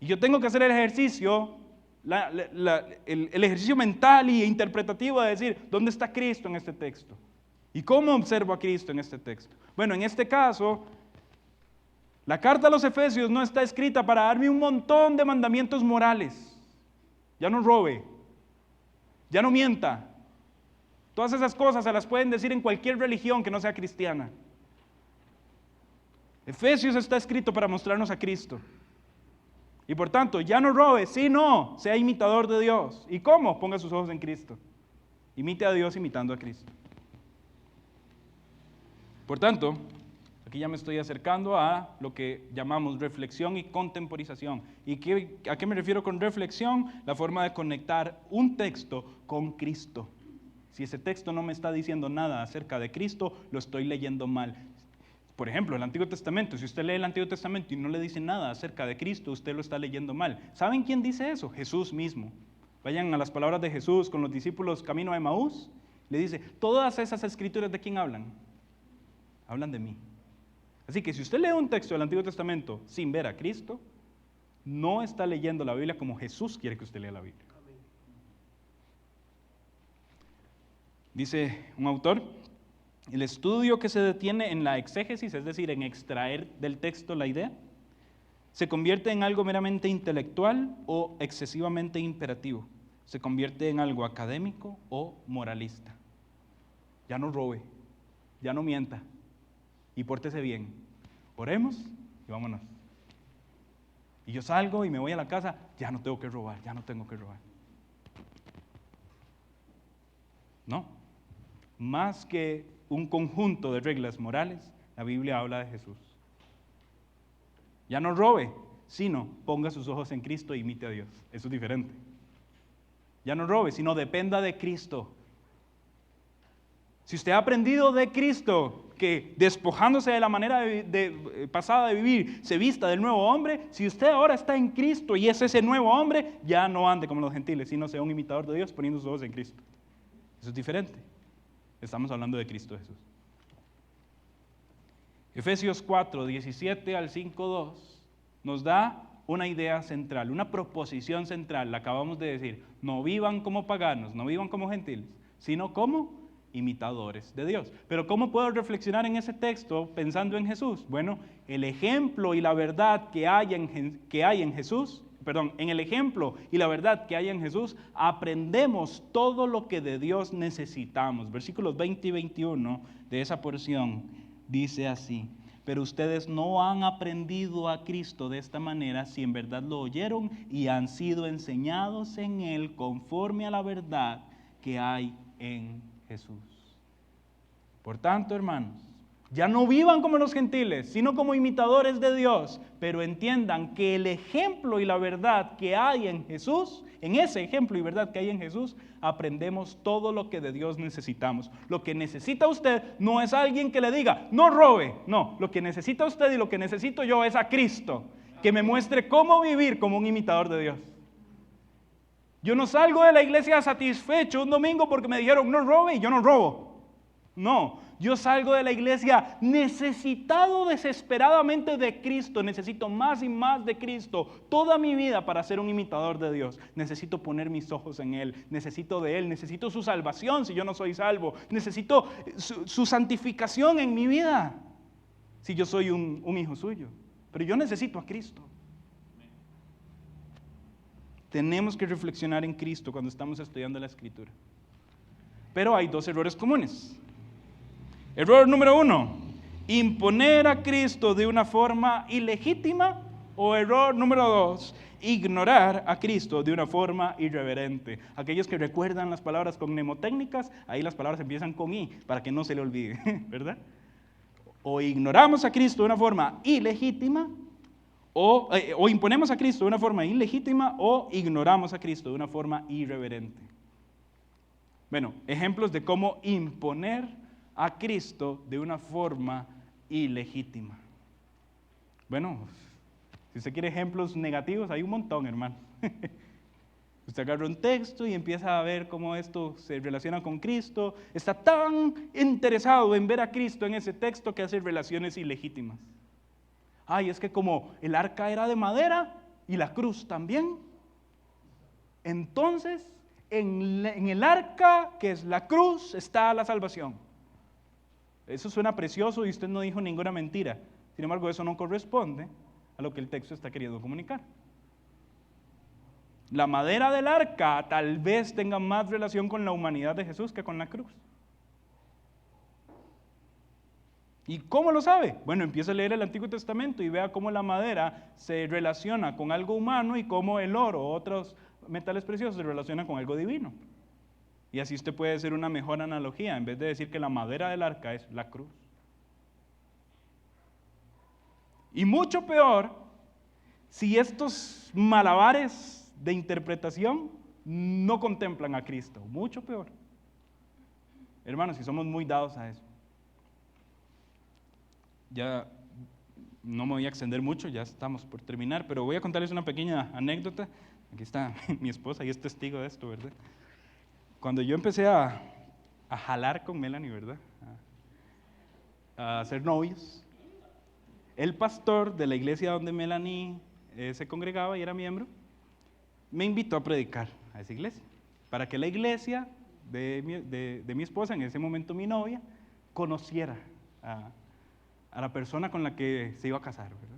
Y yo tengo que hacer el ejercicio, el ejercicio mental e interpretativo de decir, ¿dónde está Cristo en este texto? ¿Y cómo observo a Cristo en este texto? Bueno, en este caso, la carta a los Efesios no está escrita para darme un montón de mandamientos morales. Ya no robe, ya no mienta. Todas esas cosas se las pueden decir en cualquier religión que no sea cristiana. Efesios está escrito para mostrarnos a Cristo. Y por tanto, ya no robe, sí, no, sea imitador de Dios. ¿Y cómo? Ponga sus ojos en Cristo. Imite a Dios imitando a Cristo. Por tanto, aquí ya me estoy acercando a lo que llamamos reflexión y contemporización. ¿Y a qué me refiero con reflexión? La forma de conectar un texto con Cristo. Si ese texto no me está diciendo nada acerca de Cristo, lo estoy leyendo mal. Por ejemplo, el Antiguo Testamento, si usted lee el Antiguo Testamento y no le dice nada acerca de Cristo, usted lo está leyendo mal. ¿Saben quién dice eso? Jesús mismo. Vayan a las palabras de Jesús con los discípulos camino a Emaús. Le dice, todas esas escrituras, ¿de quién hablan? Hablan de mí. Así que si usted lee un texto del Antiguo Testamento sin ver a Cristo, no está leyendo la Biblia como Jesús quiere que usted lea la Biblia. Dice un autor, el estudio que se detiene en la exégesis, es decir, en extraer del texto la idea, se convierte en algo meramente intelectual o excesivamente imperativo. Se convierte en algo académico o moralista. Ya no robe, ya no mienta y pórtese bien. Oremos y vámonos. Y yo salgo y me voy a la casa, ya no tengo que robar, ya no tengo que robar. No, más que un conjunto de reglas morales, la Biblia habla de Jesús. Ya no robe, sino ponga sus ojos en Cristo e imite a Dios. Eso es diferente. Ya no robe, sino dependa de Cristo. Si usted ha aprendido de Cristo que despojándose de la manera pasada de vivir se vista del nuevo hombre, si usted ahora está en Cristo y es ese nuevo hombre, ya no ande como los gentiles, sino sea un imitador de Dios poniendo sus ojos en Cristo. Eso es diferente. Estamos hablando de Cristo Jesús. Efesios 4, 17 al 5, 2 nos da una idea central, una proposición central, la acabamos de decir. No vivan como paganos, no vivan como gentiles, sino como imitadores de Dios. Pero ¿cómo puedo reflexionar en ese texto pensando en Jesús? Bueno, el ejemplo y la verdad que hay en Jesús, en el ejemplo y la verdad que hay en Jesús, aprendemos todo lo que de Dios necesitamos. Versículos 20 y 21 de esa porción dice así: pero ustedes no han aprendido a Cristo de esta manera si en verdad lo oyeron y han sido enseñados en Él conforme a la verdad que hay en Jesús. Por tanto, hermanos, ya no vivan como los gentiles, sino como imitadores de Dios, pero entiendan que el ejemplo y la verdad que hay en Jesús, en ese ejemplo y verdad que hay en Jesús, aprendemos todo lo que de Dios necesitamos. Lo que necesita usted no es alguien que le diga, no robe, no, lo que necesita usted y lo que necesito yo es a Cristo, que me muestre cómo vivir como un imitador de Dios. Yo no salgo de la iglesia satisfecho un domingo porque me dijeron no robe y yo no robo. No, yo salgo de la iglesia necesitado desesperadamente de Cristo. Necesito más y más de Cristo toda mi vida para ser un imitador de Dios. Necesito poner mis ojos en Él, necesito de Él, necesito su salvación si yo no soy salvo. Necesito su santificación en mi vida si yo soy un hijo suyo. Pero yo necesito a Cristo. Tenemos que reflexionar en Cristo cuando estamos estudiando la Escritura. Pero hay dos errores comunes. Error número 1, imponer a Cristo de una forma ilegítima. O error número 2, ignorar a Cristo de una forma irreverente. Aquellos que recuerdan las palabras con mnemotécnicas, ahí las palabras empiezan con I, para que no se le olvide, ¿verdad? O ignoramos a Cristo de una forma ilegítima, o imponemos a Cristo de una forma ilegítima, o ignoramos a Cristo de una forma irreverente. Bueno, ejemplos de cómo imponer a Cristo de una forma ilegítima. Bueno, si usted quiere ejemplos negativos, hay un montón, hermano. Usted agarra un texto y empieza a ver cómo esto se relaciona con Cristo. Está tan interesado en ver a Cristo en ese texto que hace relaciones ilegítimas. Ay, es que como el arca era de madera y la cruz también, entonces en el arca, que es la cruz, está la salvación. Eso suena precioso y usted no dijo ninguna mentira. Sin embargo, eso no corresponde a lo que el texto está queriendo comunicar. La madera del arca tal vez tenga más relación con la humanidad de Jesús que con la cruz. ¿Y cómo lo sabe? Bueno, empieza a leer el Antiguo Testamento y vea cómo la madera se relaciona con algo humano y cómo el oro o otros metales preciosos se relacionan con algo divino. Y así usted puede hacer una mejor analogía, en vez de decir que la madera del arca es la cruz. Y mucho peor, si estos malabares de interpretación no contemplan a Cristo. Mucho peor. Hermanos, si somos muy dados a eso. Ya no me voy a extender mucho, ya estamos por terminar, pero voy a contarles una pequeña anécdota. Aquí está mi esposa y es testigo de esto, ¿verdad? Cuando yo empecé a jalar con Melanie, ¿verdad? A ser novios, el pastor de la iglesia donde Melanie se congregaba y era miembro, me invitó a predicar a esa iglesia, para que la iglesia de mi esposa, en ese momento mi novia, conociera a la persona con la que se iba a casar, ¿verdad?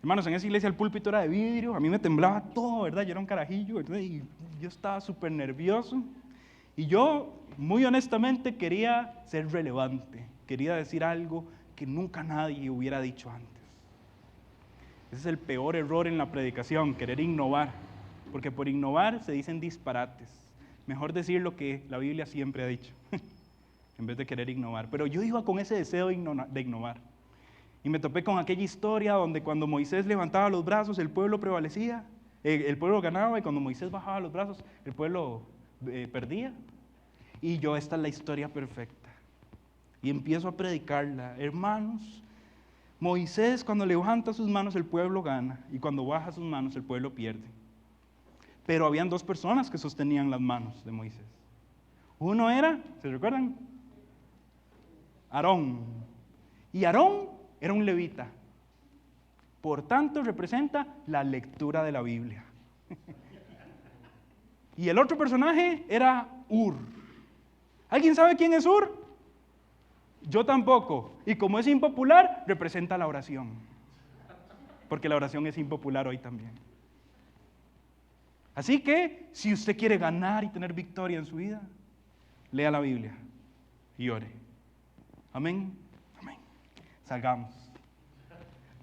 Hermanos, en esa iglesia el púlpito era de vidrio, a mí me temblaba todo, ¿verdad? Yo era un carajillo, ¿verdad? Y yo estaba súper nervioso. Y yo, muy honestamente, quería ser relevante, quería decir algo que nunca nadie hubiera dicho antes. Ese es el peor error en la predicación, querer innovar, porque por innovar se dicen disparates. Mejor decir lo que la Biblia siempre ha dicho, en vez de querer innovar. Pero yo iba con ese deseo de innovar. Y me topé con aquella historia donde cuando Moisés levantaba los brazos, el pueblo prevalecía, el pueblo ganaba, y cuando Moisés bajaba los brazos, el pueblo perdía. Y yo, esta es la historia perfecta. Y empiezo a predicarla. Hermanos, Moisés cuando levanta sus manos el pueblo gana, y cuando baja sus manos el pueblo pierde. Pero habían dos personas que sostenían las manos de Moisés. Uno era, ¿se recuerdan? Aarón. Y Aarón era un levita. Por tanto, representa la lectura de la Biblia. Y el otro personaje era Ur. ¿Alguien sabe quién es Ur? Yo tampoco. Y como es impopular, representa la oración. Porque la oración es impopular hoy también. Así que, si usted quiere ganar y tener victoria en su vida, lea la Biblia y ore. Amén. Amén. Salgamos.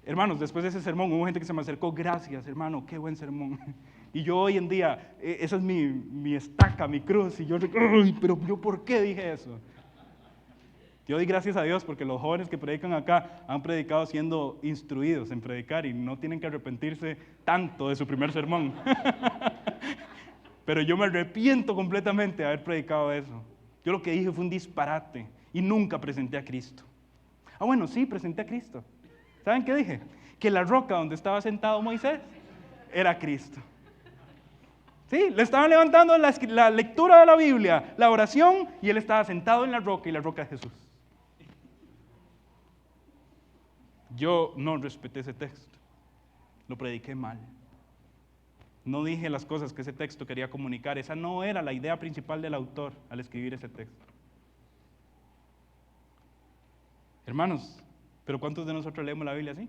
Hermanos, después de ese sermón hubo gente que se me acercó, gracias hermano, qué buen sermón. Y yo hoy en día, esa es mi estaca, mi cruz, y yo, ¡ay! Pero yo, ¿por qué dije eso? Yo doy gracias a Dios porque los jóvenes que predican acá han predicado siendo instruidos en predicar y no tienen que arrepentirse tanto de su primer sermón. Pero yo me arrepiento completamente de haber predicado eso. Yo lo que dije fue un disparate y nunca presenté a Cristo. Ah, bueno, sí, presenté a Cristo. ¿Saben qué dije? Que la roca donde estaba sentado Moisés era Cristo. Sí, le estaban levantando la lectura de la Biblia, la oración, y él estaba sentado en la roca y la roca es Jesús. Yo no respeté ese texto, lo prediqué mal. No dije las cosas que ese texto quería comunicar, esa no era la idea principal del autor al escribir ese texto. Hermanos, ¿pero cuántos de nosotros leemos la Biblia así?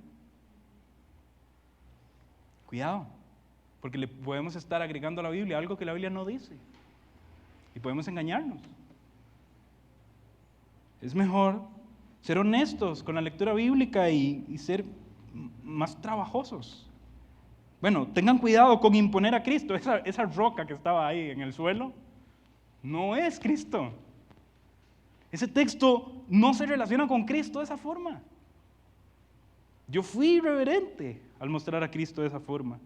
Cuidado, porque le podemos estar agregando a la Biblia algo que la Biblia no dice y podemos engañarnos. Es mejor ser honestos con la lectura bíblica y ser más trabajosos. Bueno, tengan cuidado con imponer a Cristo. Esa roca que estaba ahí en el suelo no es Cristo. Ese texto no se relaciona con Cristo de esa forma. Yo fui irreverente al mostrar a Cristo de esa forma,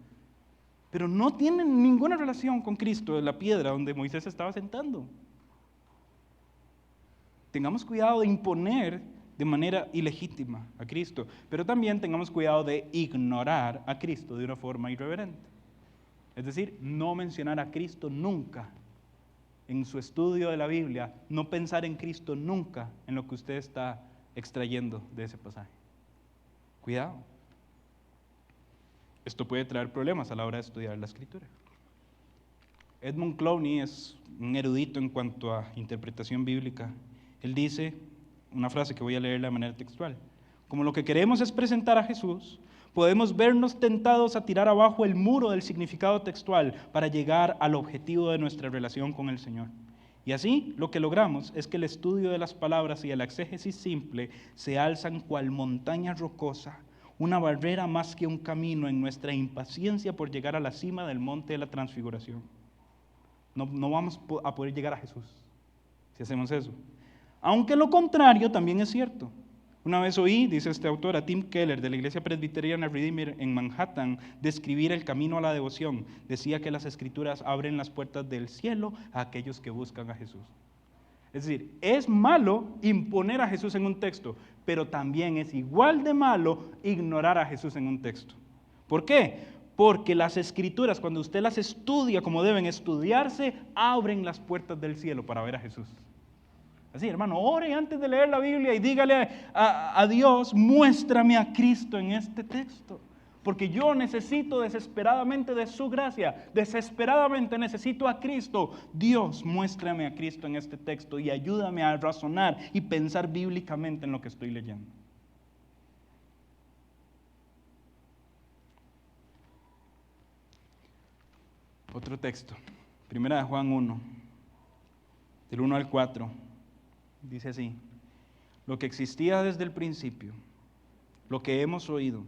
pero no tiene ninguna relación con Cristo, de la piedra donde Moisés estaba sentando. tengamos cuidado de imponer de manera ilegítima a Cristo, pero también tengamos cuidado de ignorar a Cristo de una forma irreverente. Es decir, no mencionar a Cristo nunca en su estudio de la Biblia, no pensar en Cristo nunca en lo que usted está extrayendo de ese pasaje. Cuidado. Esto puede traer problemas a la hora de estudiar la Escritura. Edmund Clowney es un erudito en cuanto a interpretación bíblica. Él dice una frase que voy a leer de manera textual: como lo que queremos es presentar a Jesús, podemos vernos tentados a tirar abajo el muro del significado textual para llegar al objetivo de nuestra relación con el Señor. Y así lo que logramos es que el estudio de las palabras y el exégesis simple se alzan cual montaña rocosa, una barrera más que un camino en nuestra impaciencia por llegar a la cima del monte de la transfiguración. No vamos a poder llegar a Jesús si hacemos eso. Aunque lo contrario también es cierto. Una vez oí, dice este autor, a Tim Keller de la Iglesia Presbiteriana Redeemer en Manhattan, describir el camino a la devoción. Decía que las Escrituras abren las puertas del cielo a aquellos que buscan a Jesús. Es decir, es malo imponer a Jesús en un texto, pero también es igual de malo ignorar a Jesús en un texto. ¿Por qué? Porque las Escrituras, cuando usted las estudia como deben estudiarse, abren las puertas del cielo para ver a Jesús. Así, hermano, ore antes de leer la Biblia y dígale a Dios, muéstrame a Cristo en este texto. Porque yo necesito desesperadamente de su gracia, desesperadamente necesito a Cristo. Dios, muéstrame a Cristo en este texto y ayúdame a razonar y pensar bíblicamente en lo que estoy leyendo. Otro texto, 1 Juan 1, del 1 al 4, dice así: lo que existía desde el principio, lo que hemos oído,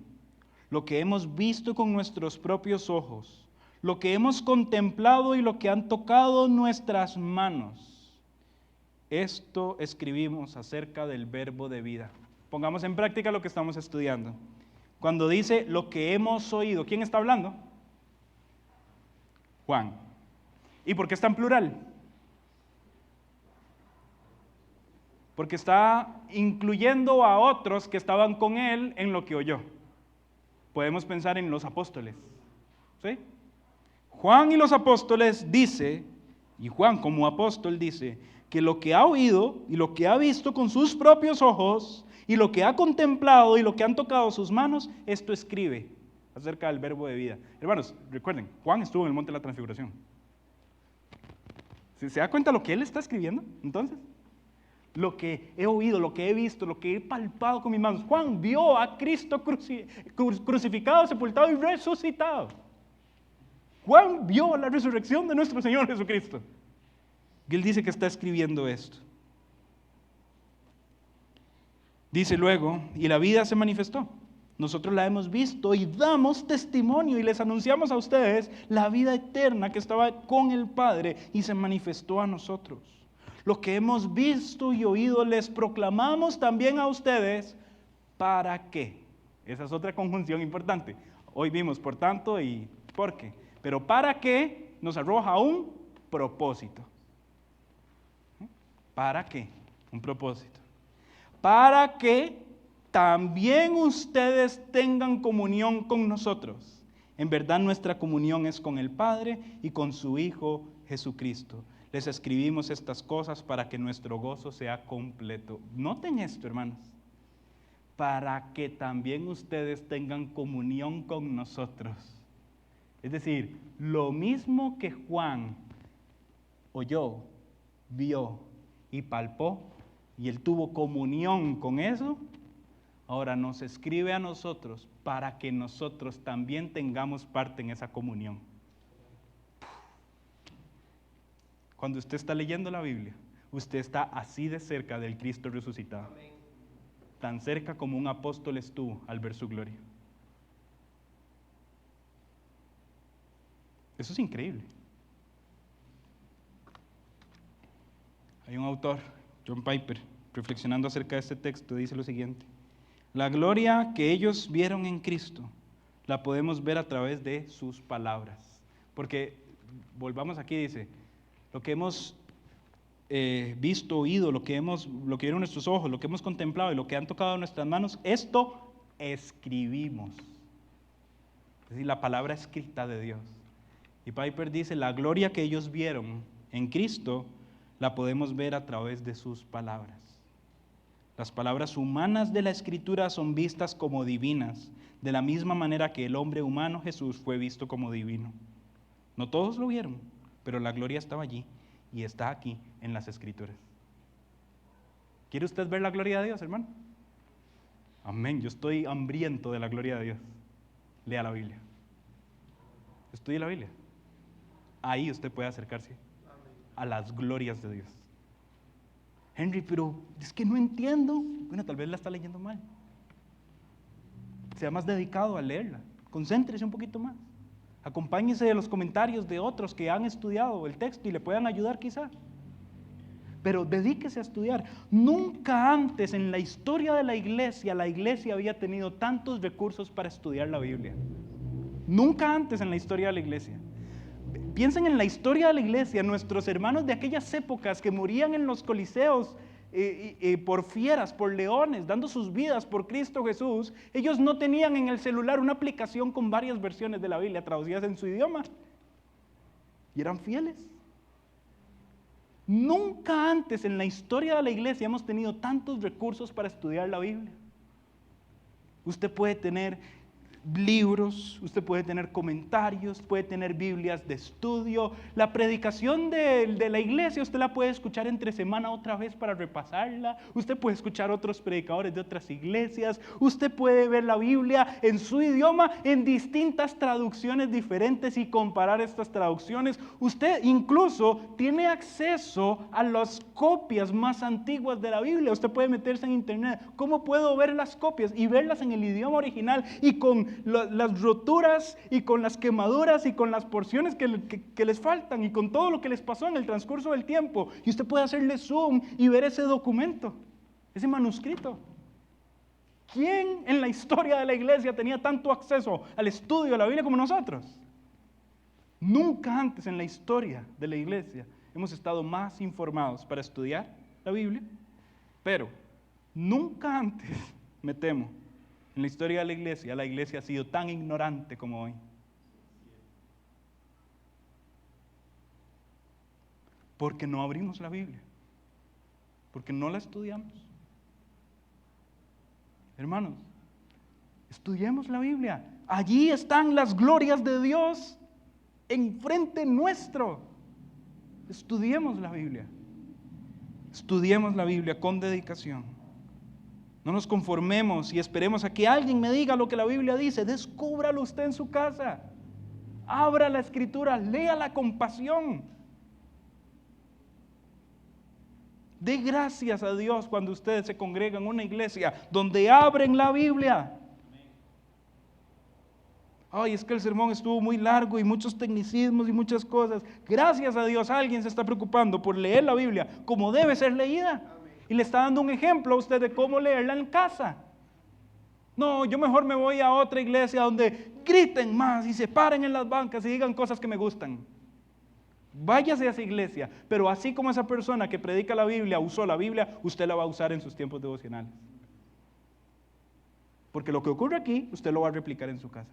lo que hemos visto con nuestros propios ojos, lo que hemos contemplado y lo que han tocado nuestras manos, esto escribimos acerca del verbo de vida. Pongamos en práctica lo que estamos estudiando. Cuando dice lo que hemos oído, ¿quién está hablando? Juan. ¿Y por qué está en plural? Porque está incluyendo a otros que estaban con él en lo que oyó. Podemos pensar en los apóstoles, ¿sí? Juan y los apóstoles dice, y Juan como apóstol dice, que lo que ha oído y lo que ha visto con sus propios ojos y lo que ha contemplado y lo que han tocado sus manos, esto escribe acerca del verbo de vida. Hermanos, recuerden, Juan estuvo en el monte de la transfiguración. ¿Se da cuenta lo que él está escribiendo? Entonces, lo que he oído, lo que he visto, lo que he palpado con mis manos. Juan vio a Cristo crucificado, sepultado y resucitado. Juan vio la resurrección de nuestro Señor Jesucristo. Y él dice que está escribiendo esto. Dice luego, y la vida se manifestó. Nosotros la hemos visto y damos testimonio y les anunciamos a ustedes la vida eterna que estaba con el Padre y se manifestó a nosotros. Lo que hemos visto y oído les proclamamos también a ustedes. ¿Para qué? Esa es otra conjunción importante. Hoy vimos por tanto y por qué. Pero ¿para qué? Nos arroja un propósito. ¿Para qué? Un propósito. Para que también ustedes tengan comunión con nosotros. En verdad nuestra comunión es con el Padre y con su Hijo Jesucristo. Les escribimos estas cosas para que nuestro gozo sea completo. Noten esto, hermanos. Para que también ustedes tengan comunión con nosotros. Es decir, lo mismo que Juan oyó, vio y palpó, y él tuvo comunión con eso, ahora nos escribe a nosotros para que nosotros también tengamos parte en esa comunión. Cuando usted está leyendo la Biblia, usted está así de cerca del Cristo resucitado. Amén. Tan cerca como un apóstol estuvo al ver su gloria. Eso es increíble. Hay un autor, John Piper, reflexionando acerca de este texto, dice lo siguiente: la gloria que ellos vieron en Cristo, la podemos ver a través de sus palabras. Porque, volvamos aquí, dice, lo que hemos visto, oído, lo que vieron nuestros ojos, lo que hemos contemplado y lo que han tocado nuestras manos, esto escribimos. Es decir, la palabra escrita de Dios. Y Piper dice, la gloria que ellos vieron en Cristo, la podemos ver a través de sus palabras. Las palabras humanas de la Escritura son vistas como divinas, de la misma manera que el hombre humano Jesús fue visto como divino. No todos lo vieron, pero la gloria estaba allí y está aquí en las Escrituras. ¿Quiere usted ver la gloria de Dios, hermano? Amén, yo estoy hambriento de la gloria de Dios. Lea la Biblia. Estudie la Biblia. Ahí usted puede acercarse a las glorias de Dios. Henry, pero es que no entiendo. Bueno, tal vez la está leyendo mal. Sea más dedicado a leerla. Concéntrese un poquito más. Acompáñese de los comentarios de otros que han estudiado el texto y le puedan ayudar quizá. Pero dedíquese a estudiar. Nunca antes en la historia de la iglesia había tenido tantos recursos para estudiar la Biblia. Nunca antes en la historia de la iglesia. Piensen en la historia de la iglesia, nuestros hermanos de aquellas épocas que morían en los coliseos por fieras, por leones, dando sus vidas por Cristo Jesús. Ellos no tenían en el celular una aplicación con varias versiones de la Biblia traducidas en su idioma. Y eran fieles. Nunca antes en la historia de la iglesia hemos tenido tantos recursos para estudiar la Biblia. Usted puede tener libros, usted puede tener comentarios, puede tener Biblias de estudio. La predicación de la iglesia usted la puede escuchar entre semana otra vez para repasarla. Usted puede escuchar otros predicadores de otras iglesias. Usted puede ver la Biblia en su idioma en distintas traducciones diferentes y comparar estas traducciones. Usted incluso tiene acceso a las copias más antiguas de la Biblia. Usted puede meterse en internet. ¿Cómo puedo ver las copias y verlas en el idioma original y con las roturas y con las quemaduras y con las porciones que les faltan y con todo lo que les pasó en el transcurso del tiempo? Y usted puede hacerle zoom y ver ese documento, ese manuscrito. ¿Quién en la historia de la iglesia tenía tanto acceso al estudio de la Biblia como nosotros? Nunca antes en la historia de la iglesia hemos estado más informados para estudiar la Biblia, pero nunca antes, me temo, en la historia de la iglesia ha sido tan ignorante como hoy. Porque no abrimos la Biblia, porque no la estudiamos. Hermanos, estudiemos la Biblia. Allí están las glorias de Dios enfrente nuestro. Estudiemos la Biblia. Estudiemos la Biblia con dedicación. No nos conformemos y esperemos a que alguien me diga lo que la Biblia dice. Descúbralo usted en su casa. Abra la Escritura, léala con pasión. Dé gracias a Dios cuando ustedes se congregan en una iglesia donde abren la Biblia. Ay, es que el sermón estuvo muy largo y muchos tecnicismos y muchas cosas. Gracias a Dios alguien se está preocupando por leer la Biblia como debe ser leída. Y le está dando un ejemplo a usted de cómo leerla en casa. No, yo mejor me voy a otra iglesia donde griten más y se paren en las bancas y digan cosas que me gustan. Váyase a esa iglesia, pero así como esa persona que predica la Biblia usó la Biblia, usted la va a usar en sus tiempos devocionales. Porque lo que ocurre aquí, usted lo va a replicar en su casa.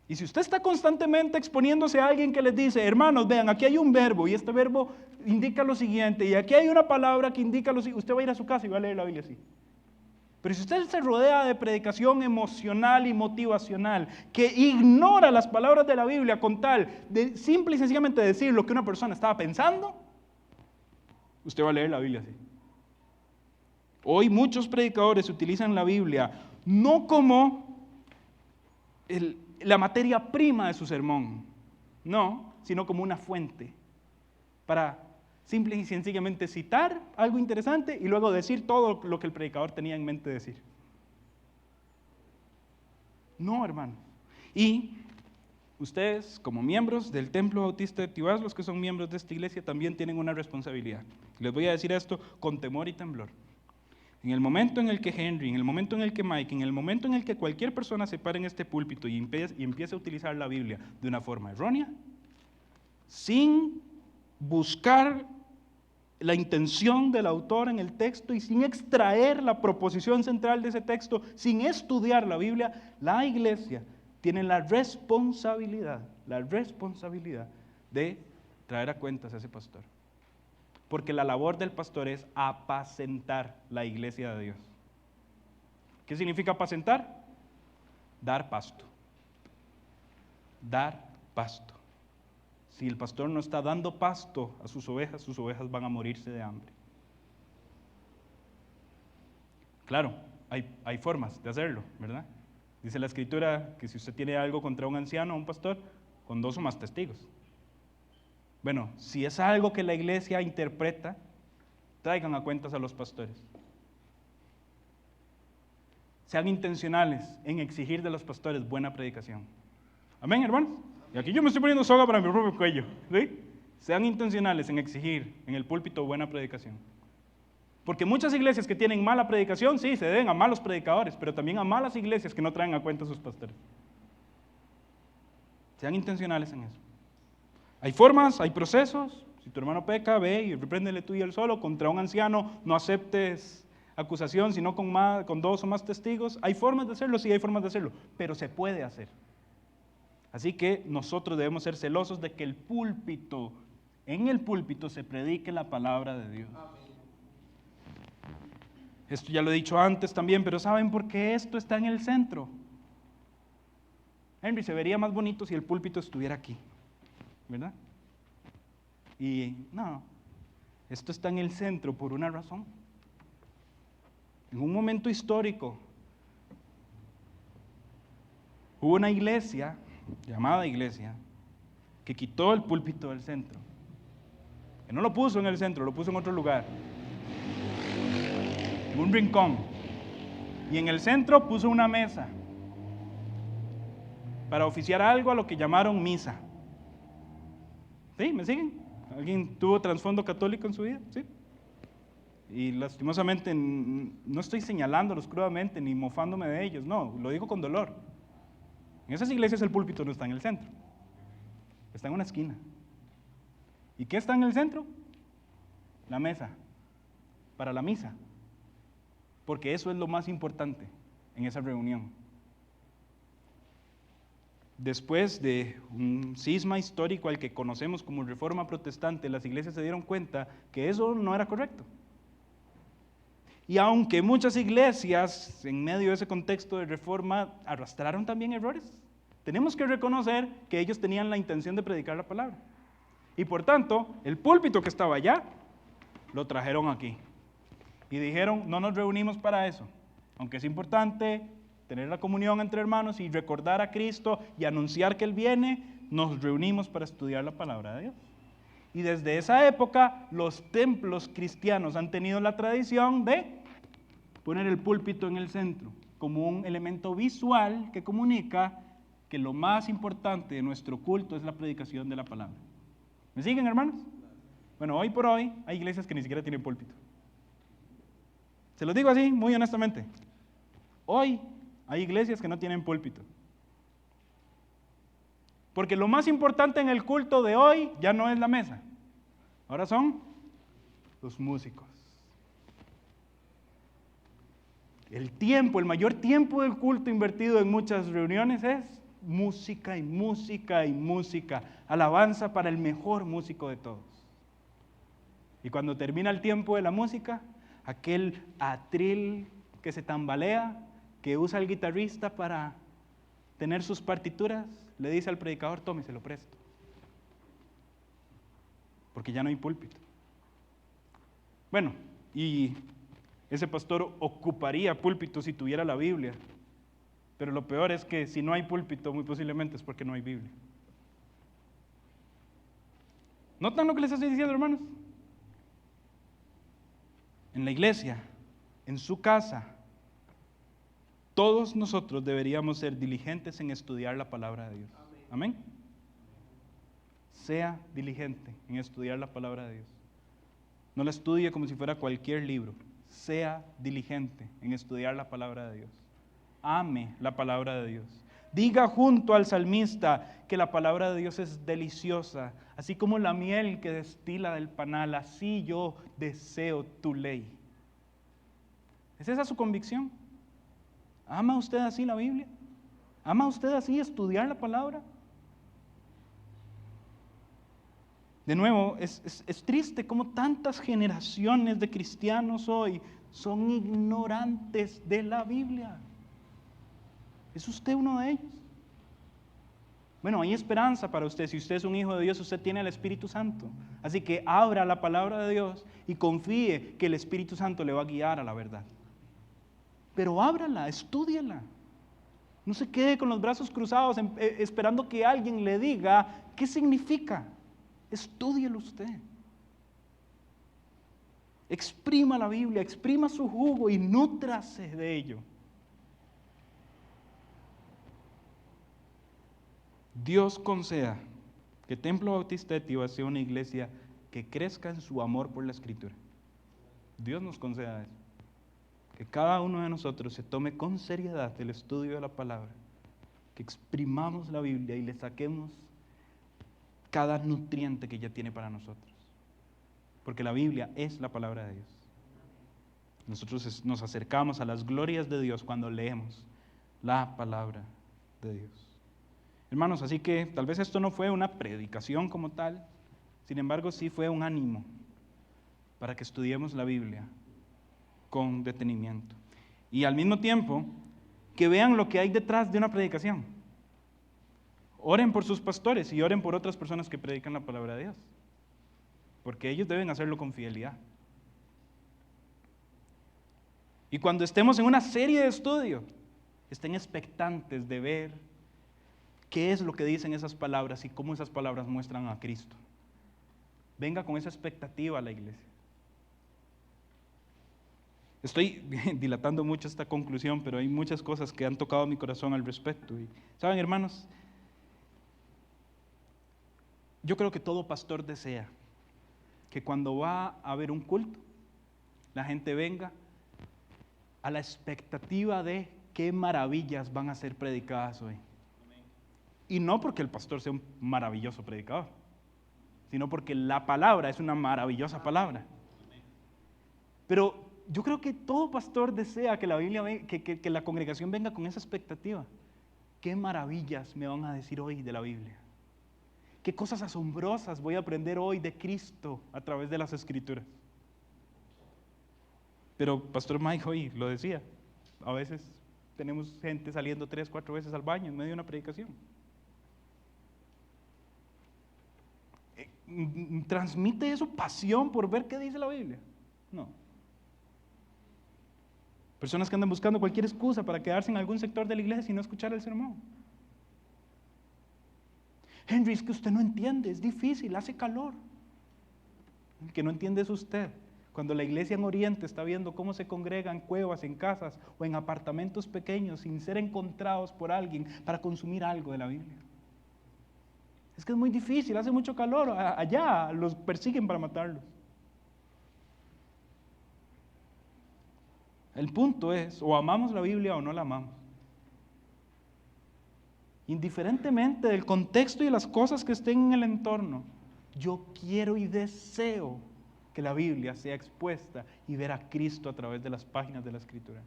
Y si usted está constantemente exponiéndose a alguien que les dice, hermanos, vean, aquí hay un verbo y este verbo indica lo siguiente, y aquí hay una palabra que indica lo siguiente, usted va a ir a su casa y va a leer la Biblia así. Pero si usted se rodea de predicación emocional y motivacional, que ignora las palabras de la Biblia con tal de simple y sencillamente decir lo que una persona estaba pensando, usted va a leer la Biblia así. Hoy muchos predicadores utilizan la Biblia no como la materia prima de su sermón, no, sino como una fuente para simple y sencillamente citar algo interesante y luego decir todo lo que el predicador tenía en mente decir. No, hermano. Y ustedes, como miembros del Templo Bautista de Tibás, los que son miembros de esta iglesia, también tienen una responsabilidad. Les voy a decir esto con temor y temblor. En el momento en el que Henry, en el momento en el que Mike, en el momento en el que cualquier persona se pare en este púlpito y empiece a utilizar la Biblia de una forma errónea, sin buscar la intención del autor en el texto y sin extraer la proposición central de ese texto, sin estudiar la Biblia, la iglesia tiene la responsabilidad de traer a cuentas a ese pastor. Porque la labor del pastor es apacentar la iglesia de Dios. ¿Qué significa apacentar? Dar pasto. Dar pasto. Si el pastor no está dando pasto a sus ovejas van a morirse de hambre. Claro, hay formas de hacerlo, ¿verdad? Dice la Escritura que si usted tiene algo contra un anciano o un pastor, con 2 o más testigos. Bueno, si es algo que la iglesia interpreta, traigan a cuentas a los pastores. Sean intencionales en exigir de los pastores buena predicación. Amén, hermanos. Y aquí yo me estoy poniendo soga para mi propio cuello, ¿sí? Sean intencionales en exigir en el púlpito buena predicación. Porque muchas iglesias que tienen mala predicación, sí, se deben a malos predicadores, pero también a malas iglesias que no traen a cuenta a sus pastores. Sean intencionales en eso. Hay formas, hay procesos. Si tu hermano peca, ve y repréndele tú y él solo. Contra un anciano no aceptes acusación, sino con 2 o más testigos. Hay formas de hacerlo, sí hay formas de hacerlo, pero se puede hacer. Así que nosotros debemos ser celosos de que en el púlpito se predique la palabra de Dios. Esto ya lo he dicho antes también, pero ¿saben por qué esto está en el centro? Henry, se vería más bonito si el púlpito estuviera aquí, ¿verdad? Y no, esto está en el centro por una razón. En un momento histórico, hubo una iglesia, llamada iglesia, que quitó el púlpito del centro. Que no lo puso en el centro, lo puso en otro lugar. En un rincón. Y en el centro puso una mesa para oficiar algo a lo que llamaron misa. ¿Sí? ¿Me siguen? ¿Alguien tuvo trasfondo católico en su vida? ¿Sí? Y lastimosamente no estoy señalándolos crudamente ni mofándome de ellos, no, lo digo con dolor. En esas iglesias el púlpito no está en el centro, está en una esquina. ¿Y qué está en el centro? La mesa, para la misa, porque eso es lo más importante en esa reunión. Después de un cisma histórico al que conocemos como Reforma Protestante, las iglesias se dieron cuenta que eso no era correcto. Y aunque muchas iglesias, en medio de ese contexto de reforma, arrastraron también errores, tenemos que reconocer que ellos tenían la intención de predicar la palabra. Y por tanto, el púlpito que estaba allá, lo trajeron aquí. Y dijeron, no nos reunimos para eso, aunque es importante tener la comunión entre hermanos y recordar a Cristo y anunciar que Él viene, nos reunimos para estudiar la palabra de Dios. Y desde esa época, los templos cristianos han tenido la tradición de poner el púlpito en el centro, como un elemento visual que comunica que lo más importante de nuestro culto es la predicación de la palabra. ¿Me siguen, hermanos? Bueno, hoy por hoy hay iglesias que ni siquiera tienen púlpito. Se los digo así, muy honestamente. Hoy hay iglesias que no tienen púlpito. Porque lo más importante en el culto de hoy ya no es la mesa. Ahora son los músicos. El mayor tiempo del culto invertido en muchas reuniones es música y música y música. Alabanza para el mejor músico de todos. Y cuando termina el tiempo de la música, aquel atril que se tambalea, que usa el guitarrista para tener sus partituras, le dice al predicador, tome, se lo presto. Porque ya no hay púlpito. Bueno, y ese pastor ocuparía púlpito si tuviera la Biblia. Pero lo peor es que si no hay púlpito, muy posiblemente es porque no hay Biblia. ¿Notan lo que les estoy diciendo, hermanos? En la iglesia, en su casa, todos nosotros deberíamos ser diligentes en estudiar la palabra de Dios. Amén. Sea diligente en estudiar la palabra de Dios. No la estudie como si fuera cualquier libro. Sea diligente en estudiar la palabra de Dios. Ame la palabra de Dios. Diga junto al salmista que la palabra de Dios es deliciosa, así como la miel que destila del panal, así yo deseo tu ley. ¿Es esa su convicción? ¿Ama usted así la Biblia? ¿Ama usted así estudiar la palabra? De nuevo, es triste cómo tantas generaciones de cristianos hoy son ignorantes de la Biblia. ¿Es usted uno de ellos? Bueno, hay esperanza para usted. Si usted es un hijo de Dios, usted tiene el Espíritu Santo. Así que abra la palabra de Dios y confíe que el Espíritu Santo le va a guiar a la verdad. Pero ábrala, estúdiela. No se quede con los brazos cruzados esperando que alguien le diga qué significa. Estúdielo usted. Exprima la Biblia, exprima su jugo y nútrase de ello. Dios conceda que Templo Bautista de Tibás sea una iglesia que crezca en su amor por la Escritura. Dios nos conceda eso. Que cada uno de nosotros se tome con seriedad el estudio de la palabra. Que exprimamos la Biblia y le saquemos cada nutriente que ella tiene para nosotros. Porque la Biblia es la palabra de Dios. Nosotros nos acercamos a las glorias de Dios cuando leemos la palabra de Dios. Hermanos, así que tal vez esto no fue una predicación como tal, sin embargo sí fue un ánimo para que estudiemos la Biblia con detenimiento. Y al mismo tiempo, que vean lo que hay detrás de una predicación. Oren por sus pastores y oren por otras personas que predican la palabra de Dios, porque ellos deben hacerlo con fidelidad. Y cuando estemos en una serie de estudio, estén expectantes de ver qué es lo que dicen esas palabras y cómo esas palabras muestran a Cristo. Venga con esa expectativa a la iglesia. Estoy dilatando mucho esta conclusión, pero hay muchas cosas que han tocado mi corazón al respecto. Y, ¿saben, hermanos? Yo creo que todo pastor desea que cuando va a haber un culto, la gente venga a la expectativa de qué maravillas van a ser predicadas hoy. Y no porque el pastor sea un maravilloso predicador, sino porque la palabra es una maravillosa palabra. Pero yo creo que todo pastor desea que la Biblia, que la congregación venga con esa expectativa. ¿Qué maravillas me van a decir hoy de la Biblia? ¿Qué cosas asombrosas voy a aprender hoy de Cristo a través de las Escrituras? Pero Pastor Mike hoy lo decía, a veces tenemos gente saliendo 3, 4 veces al baño en medio de una predicación. ¿Transmite eso pasión por ver qué dice la Biblia? No. Personas que andan buscando cualquier excusa para quedarse en algún sector de la iglesia y no escuchar el sermón. Henry, es que usted no entiende, es difícil, hace calor. El que no entiende es usted. Cuando la iglesia en Oriente está viendo cómo se congregan cuevas, en casas o en apartamentos pequeños sin ser encontrados por alguien para consumir algo de la Biblia. Es que es muy difícil, hace mucho calor, allá los persiguen para matarlos. El punto es, o amamos la Biblia o no la amamos. Indiferentemente del contexto y las cosas que estén en el entorno, yo quiero y deseo que la Biblia sea expuesta y ver a Cristo a través de las páginas de la Escritura.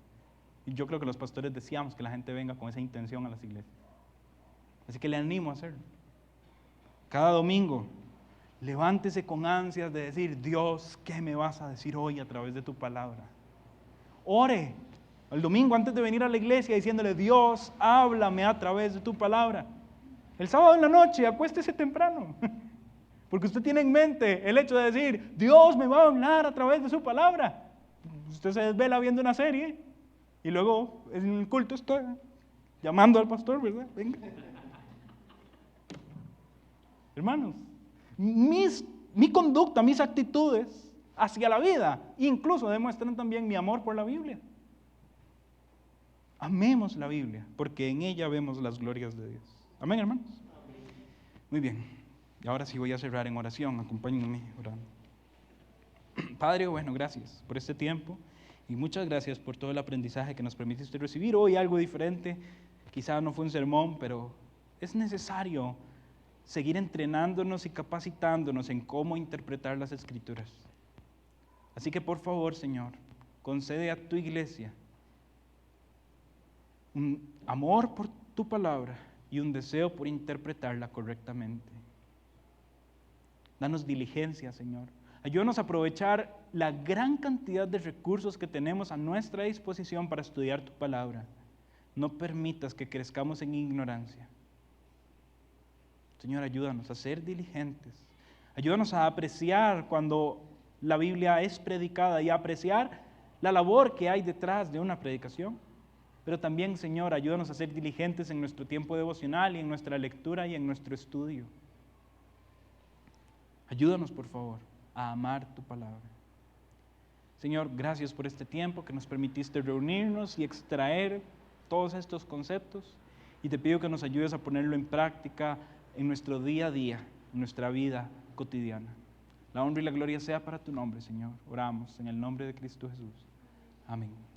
Y yo creo que los pastores deseamos que la gente venga con esa intención a las iglesias. Así que le animo a hacerlo. Cada domingo, levántese con ansias de decir, Dios, ¿qué me vas a decir hoy a través de tu palabra? Ore el domingo antes de venir a la iglesia diciéndole, Dios, háblame a través de tu palabra. El sábado en la noche, acuéstese temprano, porque usted tiene en mente el hecho de decir, Dios me va a hablar a través de su palabra. Usted se desvela viendo una serie y luego en el culto está llamando al pastor, ¿verdad? Venga. Hermanos, mi conducta, mis actitudes hacia la vida, incluso demuestran también mi amor por la Biblia. Amemos la Biblia, porque en ella vemos las glorias de Dios. Amén, hermanos. Muy bien, y ahora sí voy a cerrar en oración, acompáñenme orando. Padre, bueno, gracias por este tiempo y muchas gracias por todo el aprendizaje que nos permitiste recibir hoy, algo diferente. quizá no fue un sermón, pero es necesario seguir entrenándonos y capacitándonos en cómo interpretar las Escrituras. Así que por favor, Señor, concede a tu iglesia un amor por tu palabra y un deseo por interpretarla correctamente. Danos diligencia, Señor. Ayúdanos a aprovechar la gran cantidad de recursos que tenemos a nuestra disposición para estudiar tu palabra. No permitas que crezcamos en ignorancia. Señor, ayúdanos a ser diligentes. Ayúdanos a apreciar cuando la Biblia es predicada y a apreciar la labor que hay detrás de una predicación. Pero también, Señor, ayúdanos a ser diligentes en nuestro tiempo devocional y en nuestra lectura y en nuestro estudio. Ayúdanos, por favor, a amar tu palabra. Señor, gracias por este tiempo que nos permitiste reunirnos y extraer todos estos conceptos. Y te pido que nos ayudes a ponerlo en práctica en nuestro día a día, en nuestra vida cotidiana. La honra y la gloria sea para tu nombre, Señor. Oramos en el nombre de Cristo Jesús. Amén.